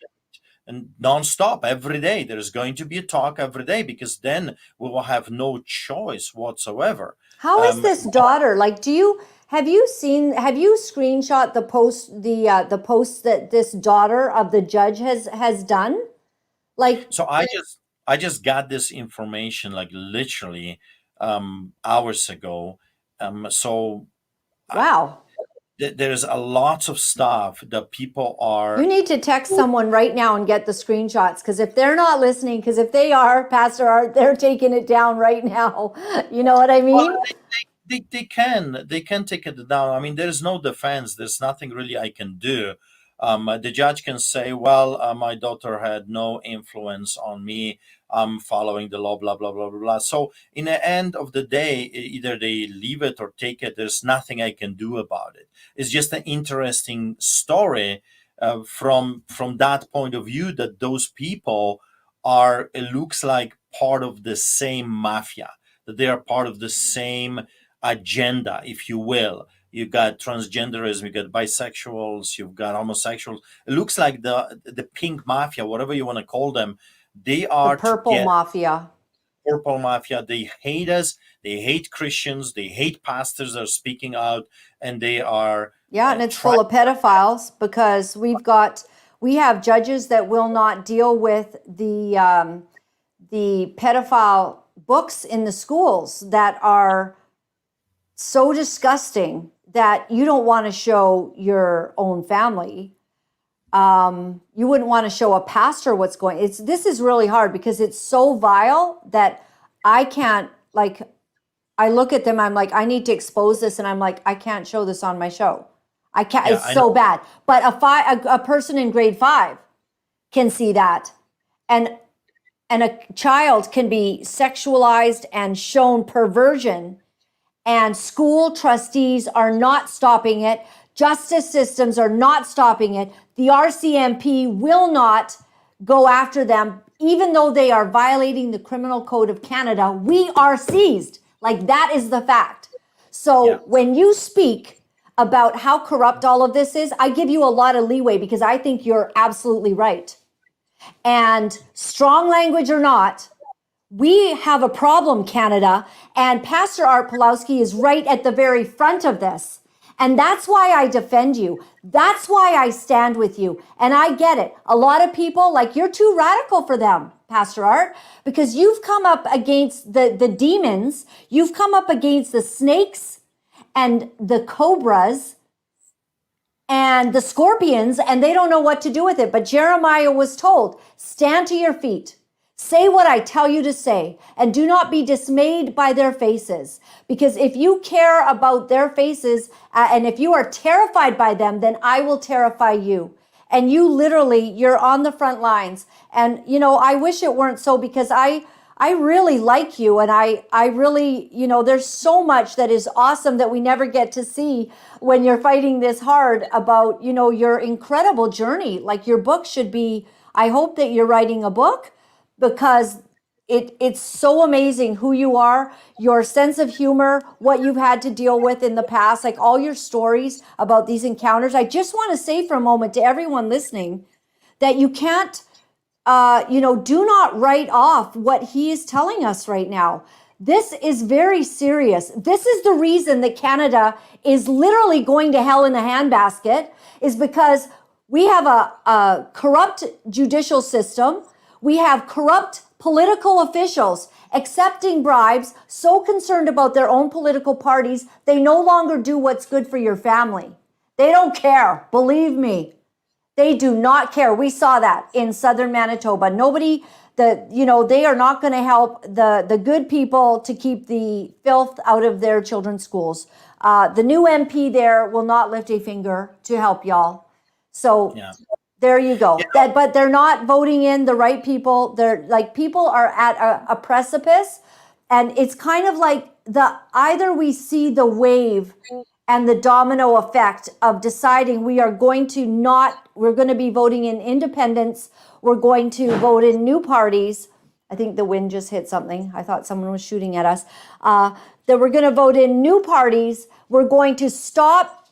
and nonstop every day. There's going to be a talk every day, because then we will have no choice whatsoever. How is this daughter? Like, have you screenshot the post that this daughter of the judge has done? Like, So I just got this information like literally hours ago. So wow. There's a lot of stuff that people are. You need to text someone right now and get the screenshots, because if they're not listening, because if they are, Pastor Art, they're taking it down right now. You know what I mean? Well, they can take it down. I mean, there's no defense. There's nothing really I can do. The judge can say, well, my daughter had no influence on me. I'm following the law, blah, blah, blah, blah, blah. So in the end of the day, either they leave it or take it. There's nothing I can do about it. It's just an interesting story from that point of view, that those people are, it looks like, part of the same mafia, that they are part of the same agenda, if you will. You've got transgenderism, you've got bisexuals, you've got homosexuals. It looks like the pink mafia, whatever you want to call them. They are the purple mafia. Purple mafia. They hate us. They hate Christians. They hate pastors that are speaking out, and they are. Yeah, and it's full of pedophiles, because we have judges that will not deal with the pedophile books in the schools that are so disgusting that you don't want to show your own family. You wouldn't want to show a pastor what's going. This is really hard, because it's so vile that I can't, like, I look at them, I'm like, I need to expose this, and I'm like, I can't show this on my show. I can't. Yeah, it's so bad. But a person in grade 5 can see that, and a child can be sexualized and shown perversion, and school trustees are not stopping it. Justice systems are not stopping it. The RCMP will not go after them, even though they are violating the Criminal Code of Canada. We are seized. Like, that is the fact. So when you speak about how corrupt all of this is, I give you a lot of leeway, because I think you're absolutely right. And strong language or not, we have a problem, Canada, and Pastor Art Pawlowski is right at the very front of this. And that's why I defend you. That's why I stand with you. And I get it. A lot of people, like, you're too radical for them, Pastor Art, because you've come up against the demons. You've come up against the snakes and the cobras and the scorpions, and they don't know what to do with it. But Jeremiah was told, stand to your feet. Say what I tell you to say, and do not be dismayed by their faces. Because if you care about their faces, and if you are terrified by them, then I will terrify you. And you literally, you're on the front lines. And, you know, I wish it weren't so, because I really like you. And I really, you know, there's so much that is awesome that we never get to see when you're fighting this hard about, you know, your incredible journey. Like, your book should be, I hope that you're writing a book, because it's so amazing who you are, your sense of humor, what you've had to deal with in the past, like all your stories about these encounters. I just want to say for a moment to everyone listening that you can't, you know, do not write off what he is telling us right now. This is very serious. This is the reason that Canada is literally going to hell in a handbasket, is because we have a corrupt judicial system. We have corrupt political officials accepting bribes, so concerned about their own political parties, they no longer do what's good for your family. They don't care. Believe me. They do not care. We saw that in southern Manitoba. Nobody, you know, they are not going to help the good people to keep the filth out of their children's schools. The new MP there will not lift a finger to help y'all. So Yeah. there you go. But they're not voting in the right people. They're like, people are at a precipice, and it's kind of like either we see the wave and the domino effect of deciding we're going to be voting in independents. We're going to vote in new parties. I think the wind just hit something. I thought someone was shooting at us. That we're going to vote in new parties. We're going to stop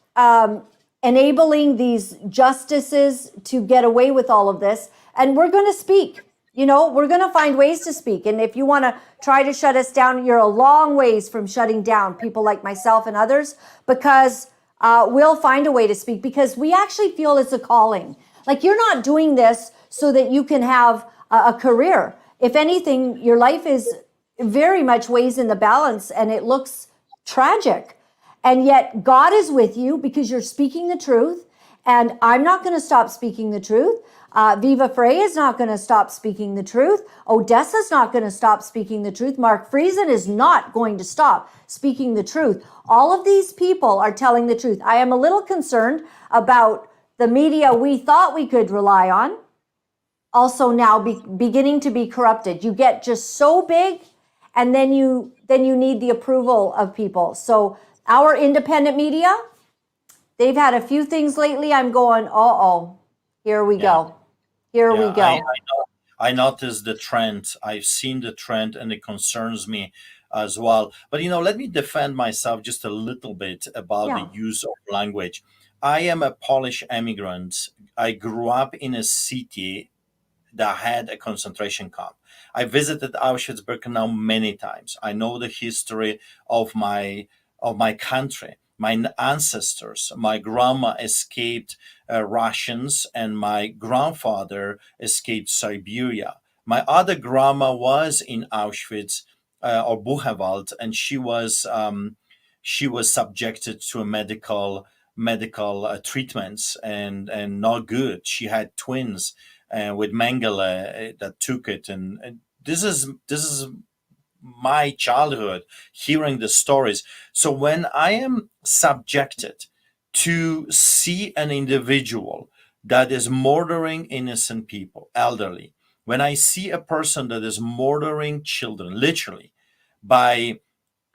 enabling these justices to get away with all of this. And we're going to speak. You know, we're going to find ways to speak. And if you want to try to shut us down, you're a long ways from shutting down people like myself and others, because we'll find a way to speak, because we actually feel it's a calling. Like, you're not doing this so that you can have a career. If anything, your life is very much weighs in the balance, and it looks tragic. And yet God is with you, because you're speaking the truth. And I'm not going to stop speaking the truth. Viva Frey is not going to stop speaking the truth. Odessa's not going to stop speaking the truth. Mark Friesen is not going to stop speaking the truth. All of these people are telling the truth. I am a little concerned about the media we thought we could rely on, also now beginning to be corrupted. You get just so big, and then you need the approval of people. So our independent media, they've had a few things lately. I'm going, uh-oh, here we go. Here we go. I noticed the trend. I've seen the trend, and it concerns me as well. But, you know, let me defend myself just a little bit about the use of language. I am a Polish immigrant. I grew up in a city that had a concentration camp. I visited Auschwitz-Birkenau many times. I know the history of my country. My ancestors, my grandma escaped Russians, and my grandfather escaped Siberia. My other grandma was in Auschwitz or Buchenwald, and she was subjected to a medical treatments, and not good. She had twins with Mengele that took it, and this is my childhood, hearing the stories. So when I am subjected to see an individual that is murdering innocent people, elderly, when I see a person that is murdering children, literally, by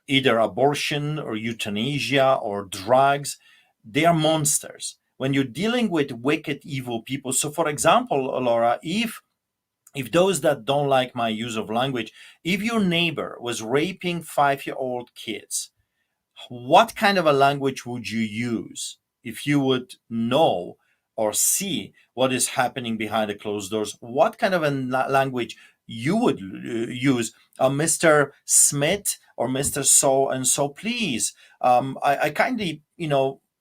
either abortion or euthanasia or drugs, they are monsters. When you're dealing with wicked, evil people. So, for example, Laura, if those that don't like my use of language, if your neighbor was raping 5-year-old kids, what kind of a language would you use if you would know or see what is happening behind the closed doors? What kind of a language you would use? Mr. Smith or Mr. So and so, please. I kindly,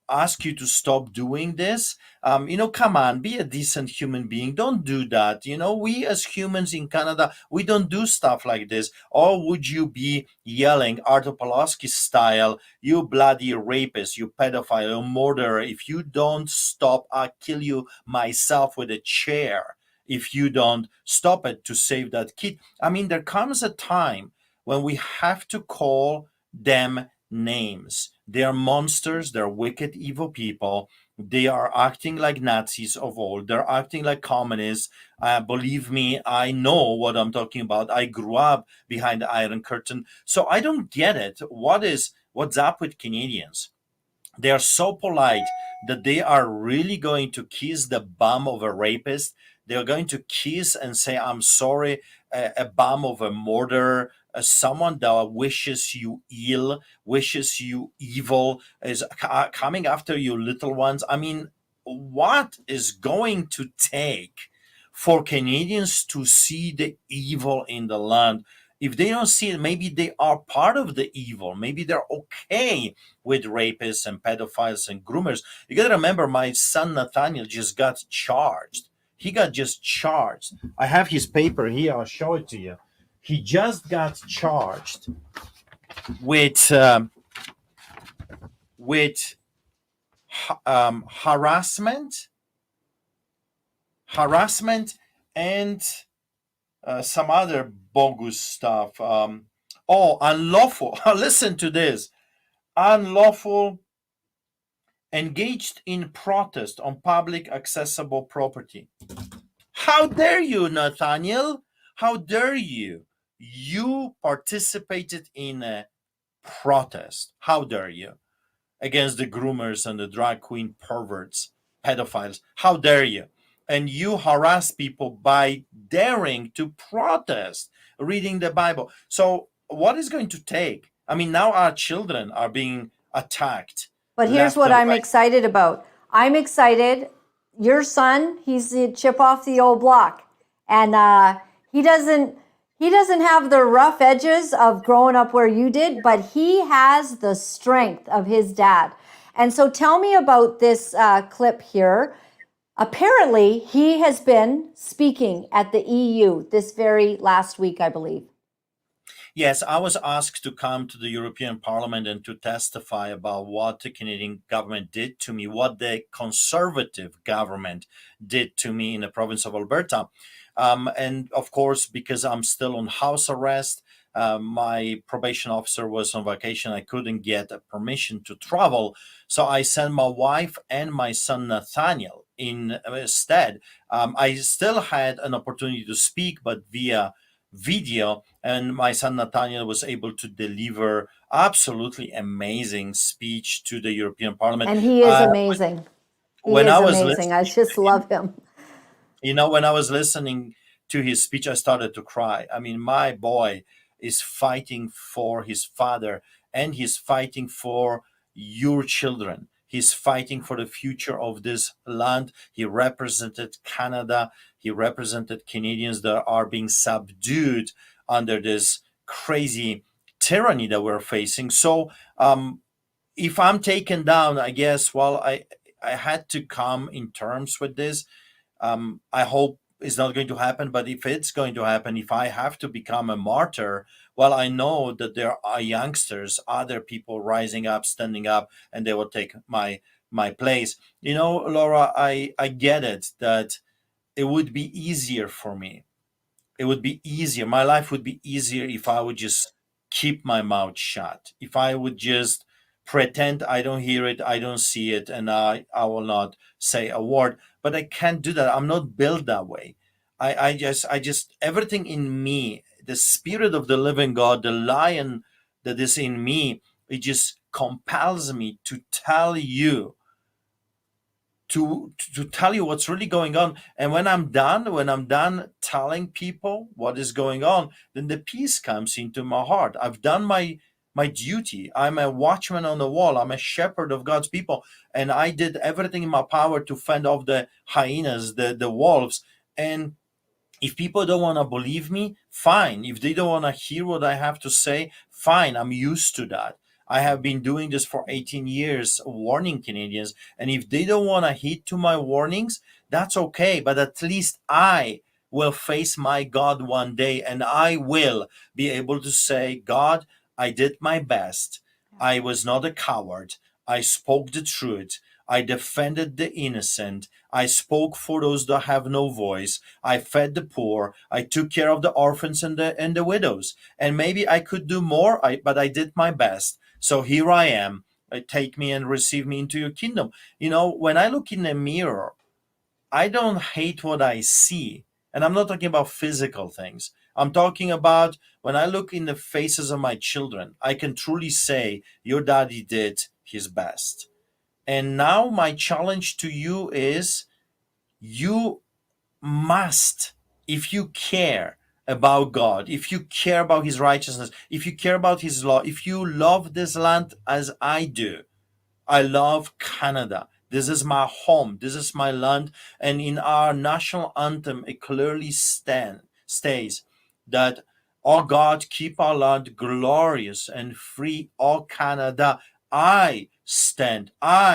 ask you to stop doing this. Come on, be a decent human being. Don't do that. We as humans in Canada, we don't do stuff like this. Or would you be yelling Art Pawlowski style, you bloody rapist, you pedophile, you murderer, if you don't stop, I'll kill you myself with a chair. if you don't stop it to save that kid. I mean, there comes a time when we have to call them names. They are monsters, they're wicked, evil people. They are acting like Nazis of old, they're acting like communists. Believe me, I know what I'm talking about. I grew up behind the Iron Curtain. So I don't get it. What's up with Canadians? They are so polite that they are really going to kiss the bum of a rapist. They are going to kiss and say, I'm sorry, a bum of a murderer, someone that wishes you ill, wishes you evil, is coming after you little ones. I mean, what is going to take for Canadians to see the evil in the land? If they don't see it, maybe they are part of the evil. Maybe they're okay with rapists and pedophiles and groomers. You got to remember, my son Nathaniel just got charged. He got just charged. I have his paper here. I'll show it to you. He just got charged with with harassment, and some other bogus stuff. Unlawful. Listen to this. Unlawful engaged in protest on public accessible property. How dare you, Nathaniel? How dare you? You participated in a protest. How dare you? Against the groomers and the drag queen perverts, pedophiles. How dare you? And you harass people by daring to protest, reading the Bible. So, what is going to take? I mean, now our children are being attacked. But here's what I'm excited about. I'm excited. Your son, he's the chip off the old block, and he doesn't have the rough edges of growing up where you did, but he has the strength of his dad. And so, tell me about this clip here. Apparently, he has been speaking at the EU this very last week, I believe. Yes, I was asked to come to the European Parliament and to testify about what the Canadian government did to me, what the Conservative government did to me in the province of Alberta. And of course, because I'm still on house arrest, my probation officer was on vacation. I couldn't get a permission to travel. So I sent my wife and my son Nathaniel instead. I still had an opportunity to speak, but via video, and my son Nathaniel was able to deliver absolutely amazing speech to the European Parliament. And he is amazing. When I was amazing. I just love him. When I was listening to his speech, I started to cry. I mean, my boy is fighting for his father, and he's fighting for your children. He's fighting for the future of this land. He represented Canada. He represented Canadians that are being subdued under this crazy tyranny that we're facing. So if I'm taken down, I guess, well, I had to come in terms with this. I hope it's not going to happen, but if it's going to happen, if I have to become a martyr, well, I know that there are youngsters, other people rising up, standing up, and they will take my place. Laura, I get it that it would be easier for me. It would be easier. My life would be easier if I would just keep my mouth shut. If I would just pretend I don't hear it, I don't see it, and I will not say a word. But I can't do that. I'm not built that way. I just everything in me, the spirit of the living God, the lion that is in me, it just compels me to tell you, to tell you what's really going on. And when I'm done telling people what is going on, then the peace comes into my heart. I've done my duty. I'm a watchman on the wall. I'm a shepherd of God's people, and I did everything in my power to fend off the hyenas, the wolves. And if people don't want to believe me, fine. If they don't want to hear what I have to say, fine. I'm used to that. I have been doing this for 18 years, warning Canadians. And if they don't want to heed to my warnings, that's okay. But at least I will face my God one day, and I will be able to say, God, I did my best. I was not a coward. I spoke the truth. I defended the innocent. I spoke for those that have no voice. I fed the poor. I took care of the orphans and the widows. And maybe I could do more, but I did my best. So here I am. Take me and receive me into your kingdom. You know, when I look in the mirror, I don't hate what I see. And I'm not talking about physical things. I'm talking about when I look in the faces of my children, I can truly say, your daddy did his best. And now my challenge to you is, you must, if you care about God, if you care about his righteousness, if you care about his law, if you love this land as I do, I love Canada. This is my home. This is my land. And in our national anthem, it clearly states that, "Oh God, keep our land glorious and free. Oh Canada, I stand."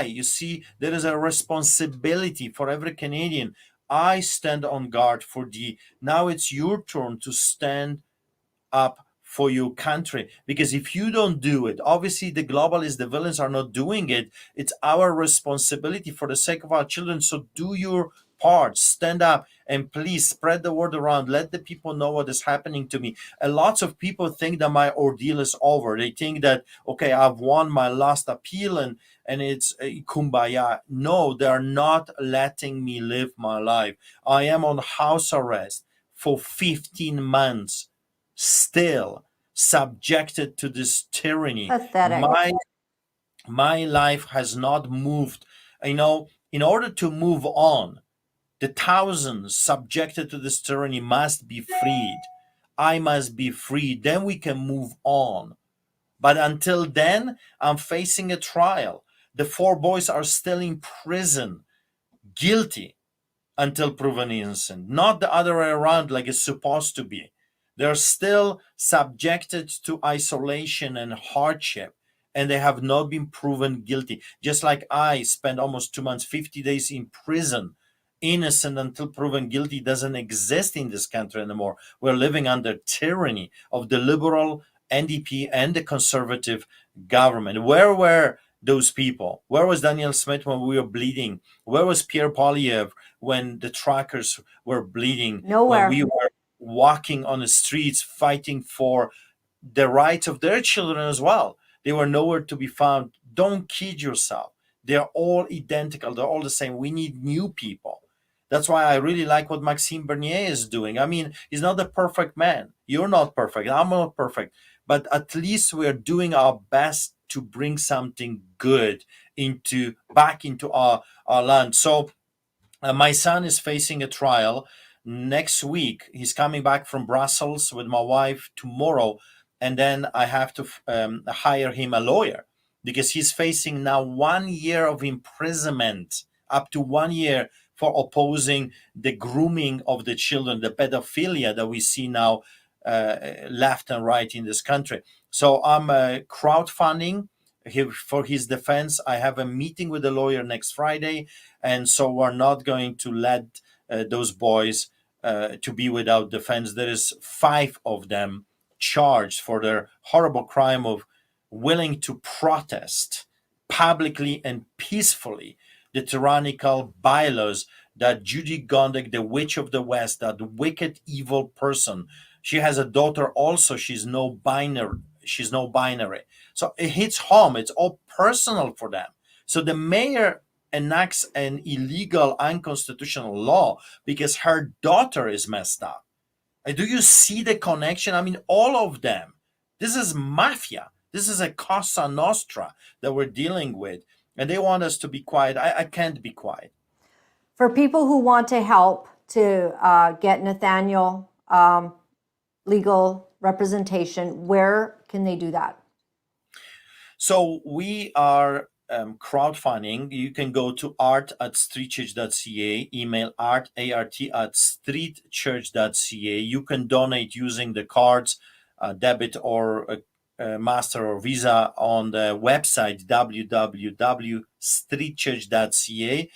You see, there is a responsibility for every Canadian. I stand on guard for thee. Now it's your turn to stand up for your country, because if you don't do it, obviously the globalists, the villains, are not doing it. It's our responsibility for the sake of our children. So do your part, stand up, and please spread the word around. Let the people know what is happening to me. And lots of people think that my ordeal is over. They think that, okay, I've won my last appeal and it's kumbaya. No, they're not letting me live my life. I am on house arrest for 15 months, still subjected to this tyranny. Pathetic. My life has not moved. You know, in order to move on, the thousands subjected to this tyranny must be freed. I must be freed. Then we can move on. But until then, I'm facing a trial. The 4 boys are still in prison, guilty until proven innocent, not the other way around like it's supposed to be. They're still subjected to isolation and hardship, and they have not been proven guilty. Just like I spent almost 2 months, 50 days in prison. Innocent until proven guilty doesn't exist in this country anymore. We're living under tyranny of the liberal NDP and the conservative government. Where were those people? Where was Daniel Smith when we were bleeding? Where was Pierre Poilievre when the truckers were bleeding? Nowhere. When we were walking on the streets fighting for the rights of their children as well? They were nowhere to be found. Don't kid yourself. They're all identical. They're all the same. We need new people. That's why I really like what Maxime Bernier is doing. I mean, he's not a perfect man. You're not perfect. I'm not perfect. But at least we're doing our best to bring something good back into our land. So my son is facing a trial next week. He's coming back from Brussels with my wife tomorrow, and then I have to hire him a lawyer, because he's facing now 1 year of imprisonment, up to 1 year, for opposing the grooming of the children, the pedophilia that we see now left and right in this country. So I'm crowdfunding for his defense. I have a meeting with the lawyer next Friday, and so we're not going to let those boys to be without defense. There is 5 of them charged for their horrible crime of willing to protest publicly and peacefully the tyrannical bylaws that Judy Gondek, the witch of the West, that wicked, evil person, she has a daughter also. She's no binary. So it hits home. It's all personal for them. So the mayor enacts an illegal, unconstitutional law because her daughter is messed up. Do you see the connection? I mean, all of them. This is mafia. This is a Cosa Nostra that we're dealing with. And they want us to be quiet. I can't be quiet. For people who want to help to get Nathaniel legal representation, where can they do that? So we are crowdfunding. You can go to art@streetchurch.ca, email art, A-R-T, at streetchurch.ca. You can donate using the cards, debit or Master or Visa, on the website www.streetchurch.ca.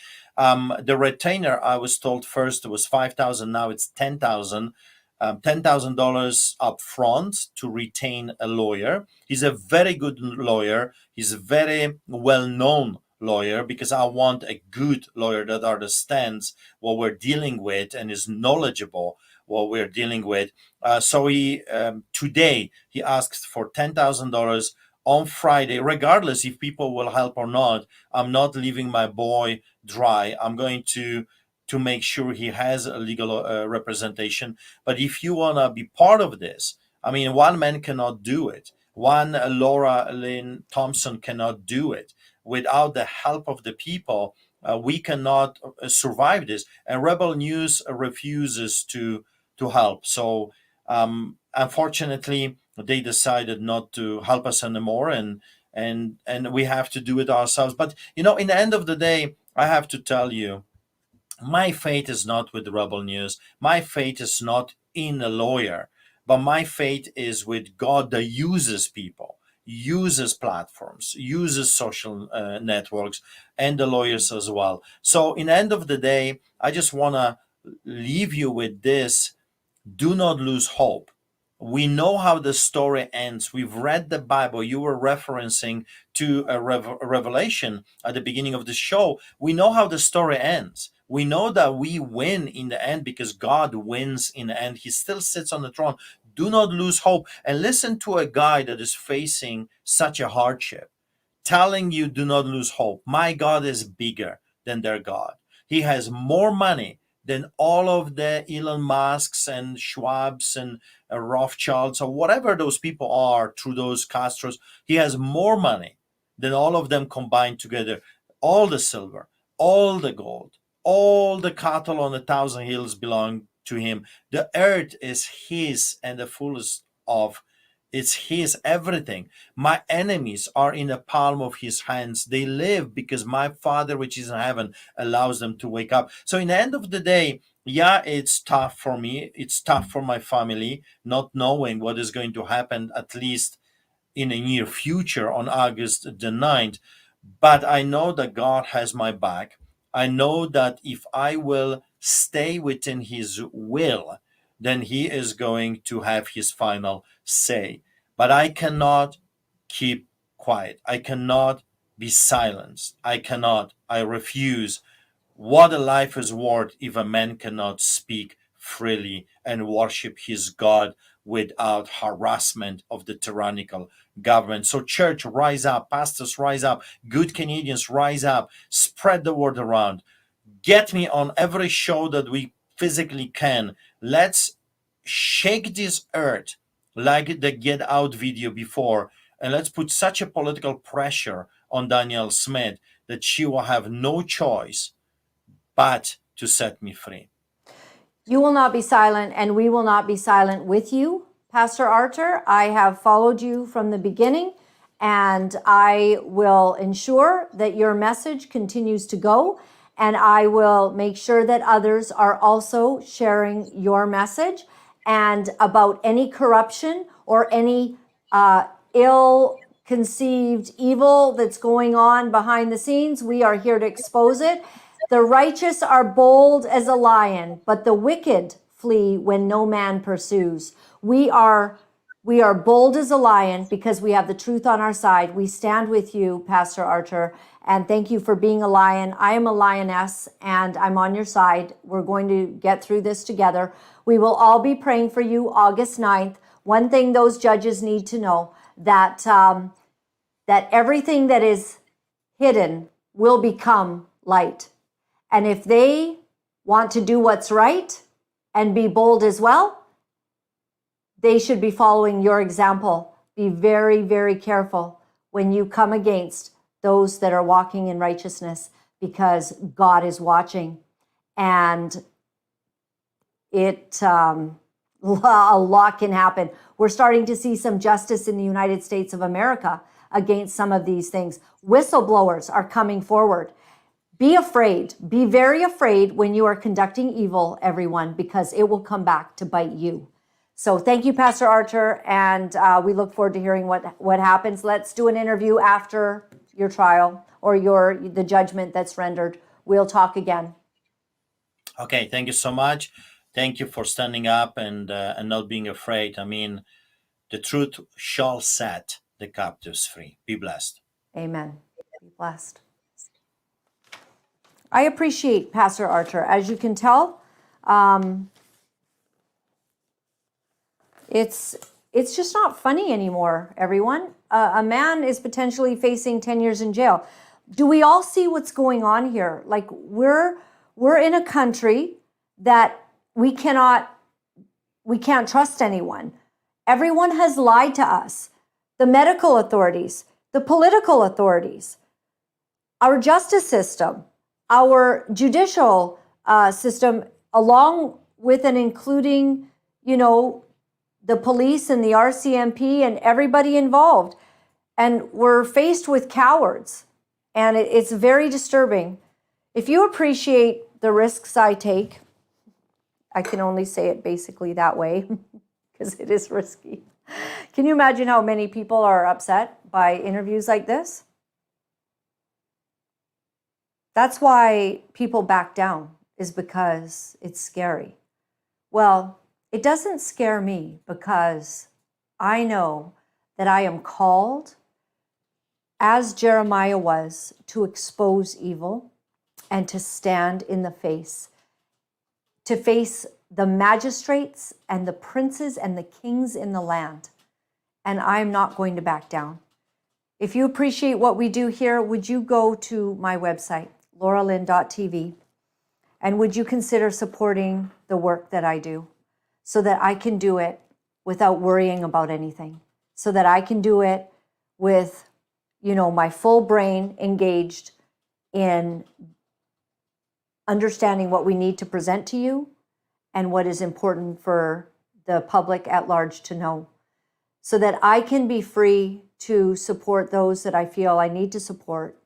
The retainer, I was told first, was $5,000. Now it's $10,000. $10,000 up front to retain a lawyer. He's a very good lawyer. He's a very well-known lawyer because I want a good lawyer that understands what we're dealing with and is knowledgeable what we're dealing with. So he today he asked for $10,000 on Friday, regardless if people will help or not. I'm not leaving my boy dry. I'm going to make sure he has a legal representation. But if you want to be part of this, I mean, one man cannot do it. One Laura-Lynn Thompson cannot do it. Without the help of the people, we cannot survive this. And Rebel News refuses to help. So unfortunately, they decided not to help us anymore, and we have to do it ourselves. But in the end of the day, I have to tell you, my faith is not with Rebel News. My faith is not in a lawyer, but my faith is with God that uses people, uses platforms, uses social networks, and the lawyers as well. So, in the end of the day, I just want to leave you with this: do not lose hope. We know how the story ends. We've read the Bible. You were referencing to a revelation at the beginning of the show. We know how the story ends. We know that we win in the end because God wins in the end. He still sits on the throne. Do not lose hope. And listen to a guy that is facing such a hardship, telling you do not lose hope. My God is bigger than their God. He has more money than all of the Elon Musks and Schwabs and Rothschilds or whatever those people are, through those Castros. He has more money than all of them combined together. All the silver, all the gold, all the cattle on 1,000 hills belong to him. The earth is his and the fullness of. It's his everything. My enemies are in the palm of his hands. They live because my Father, which is in heaven, allows them to wake up. So, in the end of the day, yeah, it's tough for me. It's tough for my family, not knowing what is going to happen, at least in the near future on August the 9th. But I know that God has my back. I know that if I will stay within his will, then he is going to have his final say. But I cannot keep quiet. I cannot be silenced. I refuse. What a life is worth if a man cannot speak freely and worship his God without harassment of the tyrannical government. So, church, rise up. Pastors, rise up. Good Canadians, rise up. Spread the word around. Get me on every show that we physically can. Let's shake this earth like the Get Out video before, and let's put such a political pressure on Danielle Smith that she will have no choice but to set me free. You will not be silent, and we will not be silent with you, Pastor Archer. I have followed you from the beginning, and I will ensure that your message continues to go, and I will make sure that others are also sharing your message. And about any corruption or any ill-conceived evil that's going on behind the scenes, we are here to expose it. The righteous are bold as a lion, but the wicked flee when no man pursues. We are bold as a lion because we have the truth on our side. We stand with you, Pastor Archer, and thank you for being a lion. I am a lioness, and I'm on your side. We're going to get through this together. We will all be praying for you August 9th. One thing those judges need to know, that that everything that is hidden will become light. And if they want to do what's right and be bold as well, they should be following your example. Be very, very careful when you come against those that are walking in righteousness, because God is watching. And a lot can happen. We're starting to see some justice in the United States of America against some of these things. Whistleblowers are coming forward. Be afraid. Be very afraid when you are conducting evil, everyone, because it will come back to bite you. So thank you, Pastor Archer, and we look forward to hearing what happens. Let's do an interview after your trial or the judgment that's rendered. We'll talk again. Okay, thank you so much. Thank you for standing up and not being afraid. I mean, the truth shall set the captives free. Be blessed. Amen. Be blessed. I appreciate Pastor Archer. As you can tell, it's just not funny anymore, everyone. A man is potentially facing 10 years in jail. Do we all see what's going on here? Like, we're in a country that we can't trust anyone. Everyone has lied to us. The medical authorities, the political authorities, our justice system, our judicial system, along with and including, the police and the RCMP and everybody involved. And we're faced with cowards. And it's very disturbing. If you appreciate the risks I take, I can only say it basically that way because it is risky. Can you imagine how many people are upset by interviews like this? That's why people back down, is because it's scary. Well, it doesn't scare me because I know that I am called, as Jeremiah was, to expose evil and to stand in the face, to face the magistrates and the princes and the kings in the land. And I'm not going to back down. If you appreciate what we do here, would you go to my website, Laura-Lynn.tv, and would you consider supporting the work that I do so that I can do it without worrying about anything, so that I can do it with, my full brain engaged in understanding what we need to present to you and what is important for the public at large to know, so that I can be free to support those that I feel I need to support.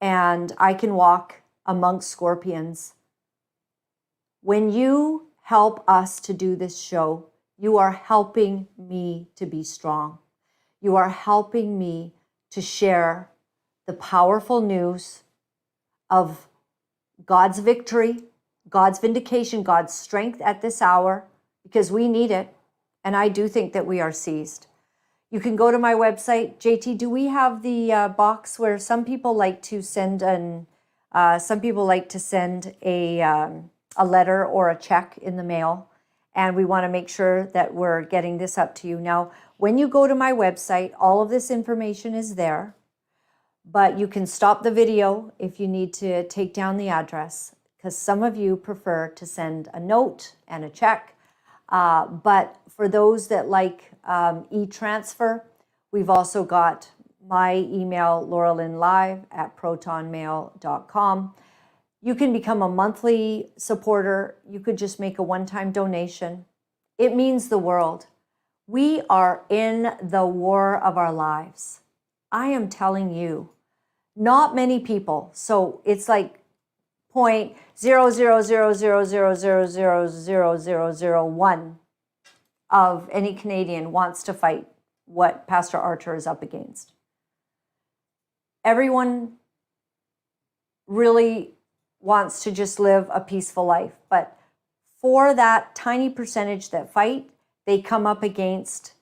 And I can walk amongst scorpions. When you help us to do this show, you are helping me to be strong. You are helping me to share the powerful news of God's victory, God's vindication, God's strength at this hour, because we need it. And I do think that we are seized. You can go to my website. JT, do we have the box where some people like to send a letter or a check in the mail, and we want to make sure that we're getting this up to you. Now, when you go to my website, all of this information is there, but you can stop the video if you need to take down the address, because some of you prefer to send a note and a check. But for those that like e-transfer, we've also got my email, lauralynlive@protonmail.com. You can become a monthly supporter. You could just make a one-time donation. It means the world. We are in the war of our lives. I am telling you, not many people. So it's like 0.00000000001 of any Canadian wants to fight what Pastor Archer is up against. Everyone really wants to just live a peaceful life, but for that tiny percentage that fight, they come up against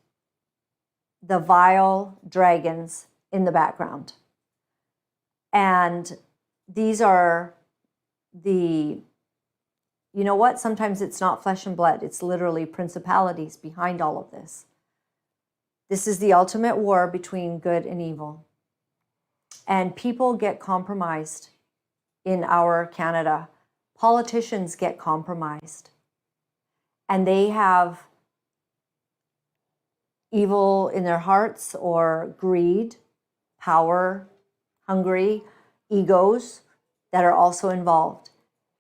the vile dragons in the background. And these are sometimes it's not flesh and blood. It's literally principalities behind all of this. This is the ultimate war between good and evil. And people get compromised in our Canada. Politicians get compromised. And they have evil in their hearts, or greed, power, hungry, egos that are also involved.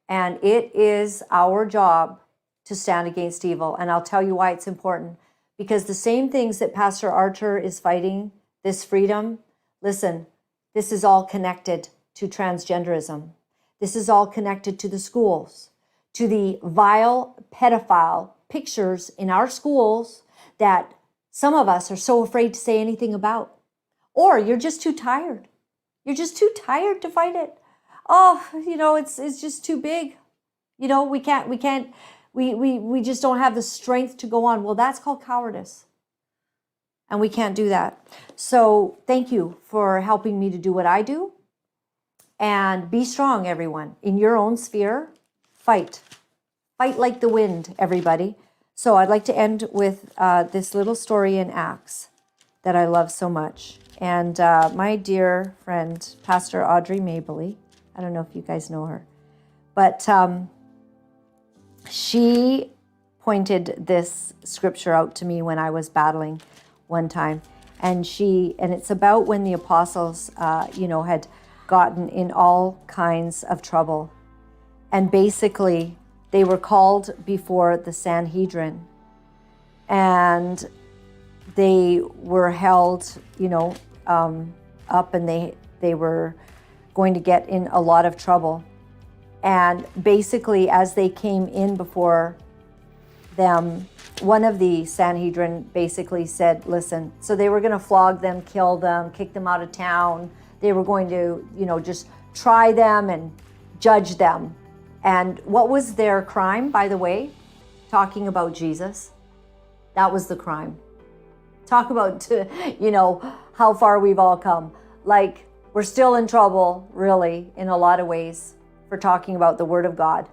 And it is our job to stand against evil. And I'll tell you why it's important. Because the same things that Pastor Archer is fighting, this freedom, listen, this is all connected to transgenderism. This is all connected to the schools, to the vile pedophile pictures in our schools that some of us are so afraid to say anything about. Or you're just too tired. You're just too tired to fight it. Oh, it's just too big. We just don't have the strength to go on. Well, that's called cowardice. And we can't do that. So thank you for helping me to do what I do. And be strong, everyone. In your own sphere, fight. Fight like the wind, everybody. So I'd like to end with this little story in Acts that I love so much. And my dear friend, Pastor Audrey Mabley, I don't know if you guys know her, but she pointed this scripture out to me when I was battling one time. And it's about when the apostles, had gotten in all kinds of trouble. And basically, they were called before the Sanhedrin. And they were held, up, and they were going to get in a lot of trouble. And basically, as they came in before them, one of the Sanhedrin basically said, listen, so they were going to flog them, kill them, kick them out of town. They were going to, just try them and judge them. And what was their crime, by the way? Talking about Jesus. That was the crime. Talk about, how far we've all come. Like, we're still in trouble, really, in a lot of ways, for talking about the Word of God.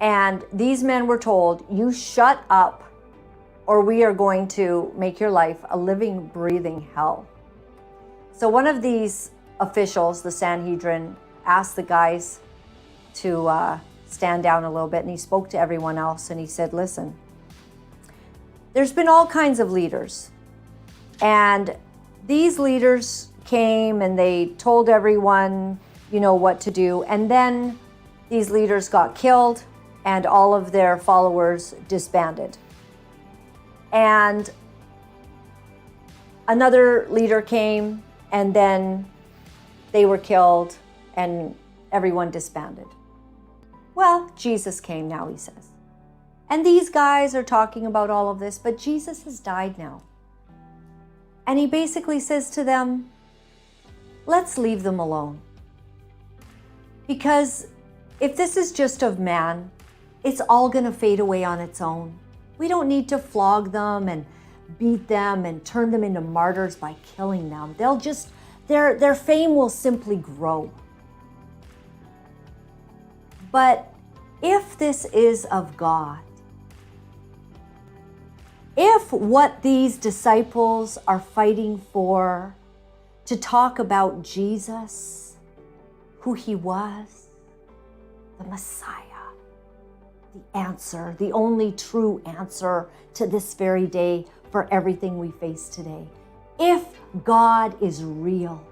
And these men were told, you shut up, or we are going to make your life a living, breathing hell. So one of these officials, the Sanhedrin, asked the guys to stand down a little bit, and he spoke to everyone else, and he said, listen, there's been all kinds of leaders, and these leaders came and they told everyone, what to do, and then these leaders got killed, and all of their followers disbanded. And another leader came, and then they were killed, and everyone disbanded. Well, Jesus came now, he says. And these guys are talking about all of this, but Jesus has died now. And he basically says to them, let's leave them alone. Because if this is just of man, it's all going to fade away on its own. We don't need to flog them and beat them and turn them into martyrs by killing them. They'll just, their fame will simply grow. But if this is of God, if what these disciples are fighting for, to talk about Jesus, who he was, the Messiah, the answer, the only true answer to this very day for everything we face today. If God is real,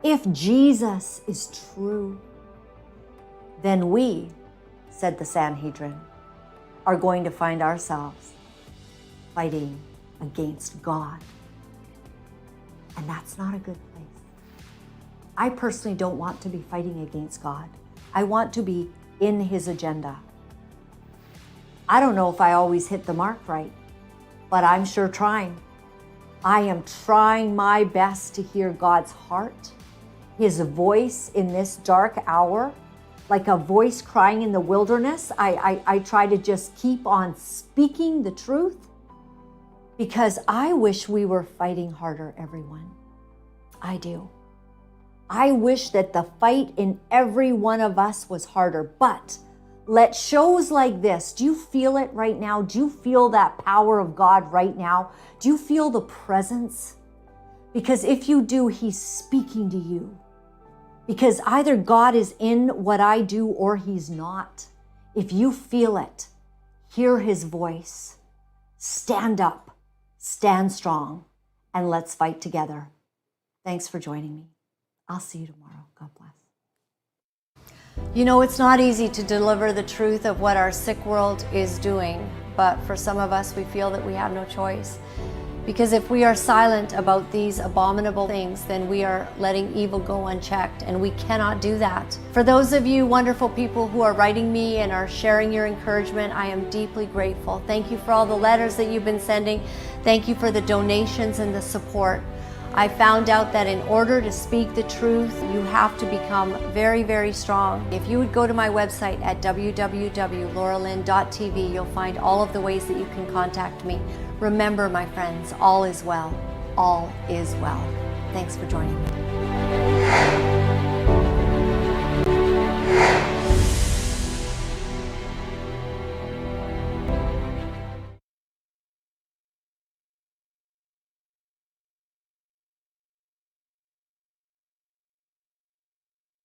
if Jesus is true, then we, said the Sanhedrin, are going to find ourselves fighting against God. And that's not a good place. I personally don't want to be fighting against God. I want to be in his agenda. I don't know if I always hit the mark right, but I'm sure trying. I am trying my best to hear God's heart, his voice in this dark hour, like a voice crying in the wilderness. I try to just keep on speaking the truth, because I wish we were fighting harder, everyone. I do. I wish that the fight in every one of us was harder, but let shows like this, do you feel it right now? Do you feel that power of God right now? Do you feel the presence? Because if you do, he's speaking to you. Because either God is in what I do or he's not. If you feel it, hear his voice. Stand up, stand strong, and let's fight together. Thanks for joining me. I'll see you tomorrow. God bless. It's not easy to deliver the truth of what our sick world is doing, but for some of us, we feel that we have no choice. Because if we are silent about these abominable things, then we are letting evil go unchecked, and we cannot do that. For those of you wonderful people who are writing me and are sharing your encouragement, I am deeply grateful. Thank you for all the letters that you've been sending. Thank you for the donations and the support. I found out that in order to speak the truth, you have to become very, very strong. If you would go to my website at www.laura-lynn.tv, you'll find all of the ways that you can contact me. Remember, my friends, all is well. All is well. Thanks for joining me.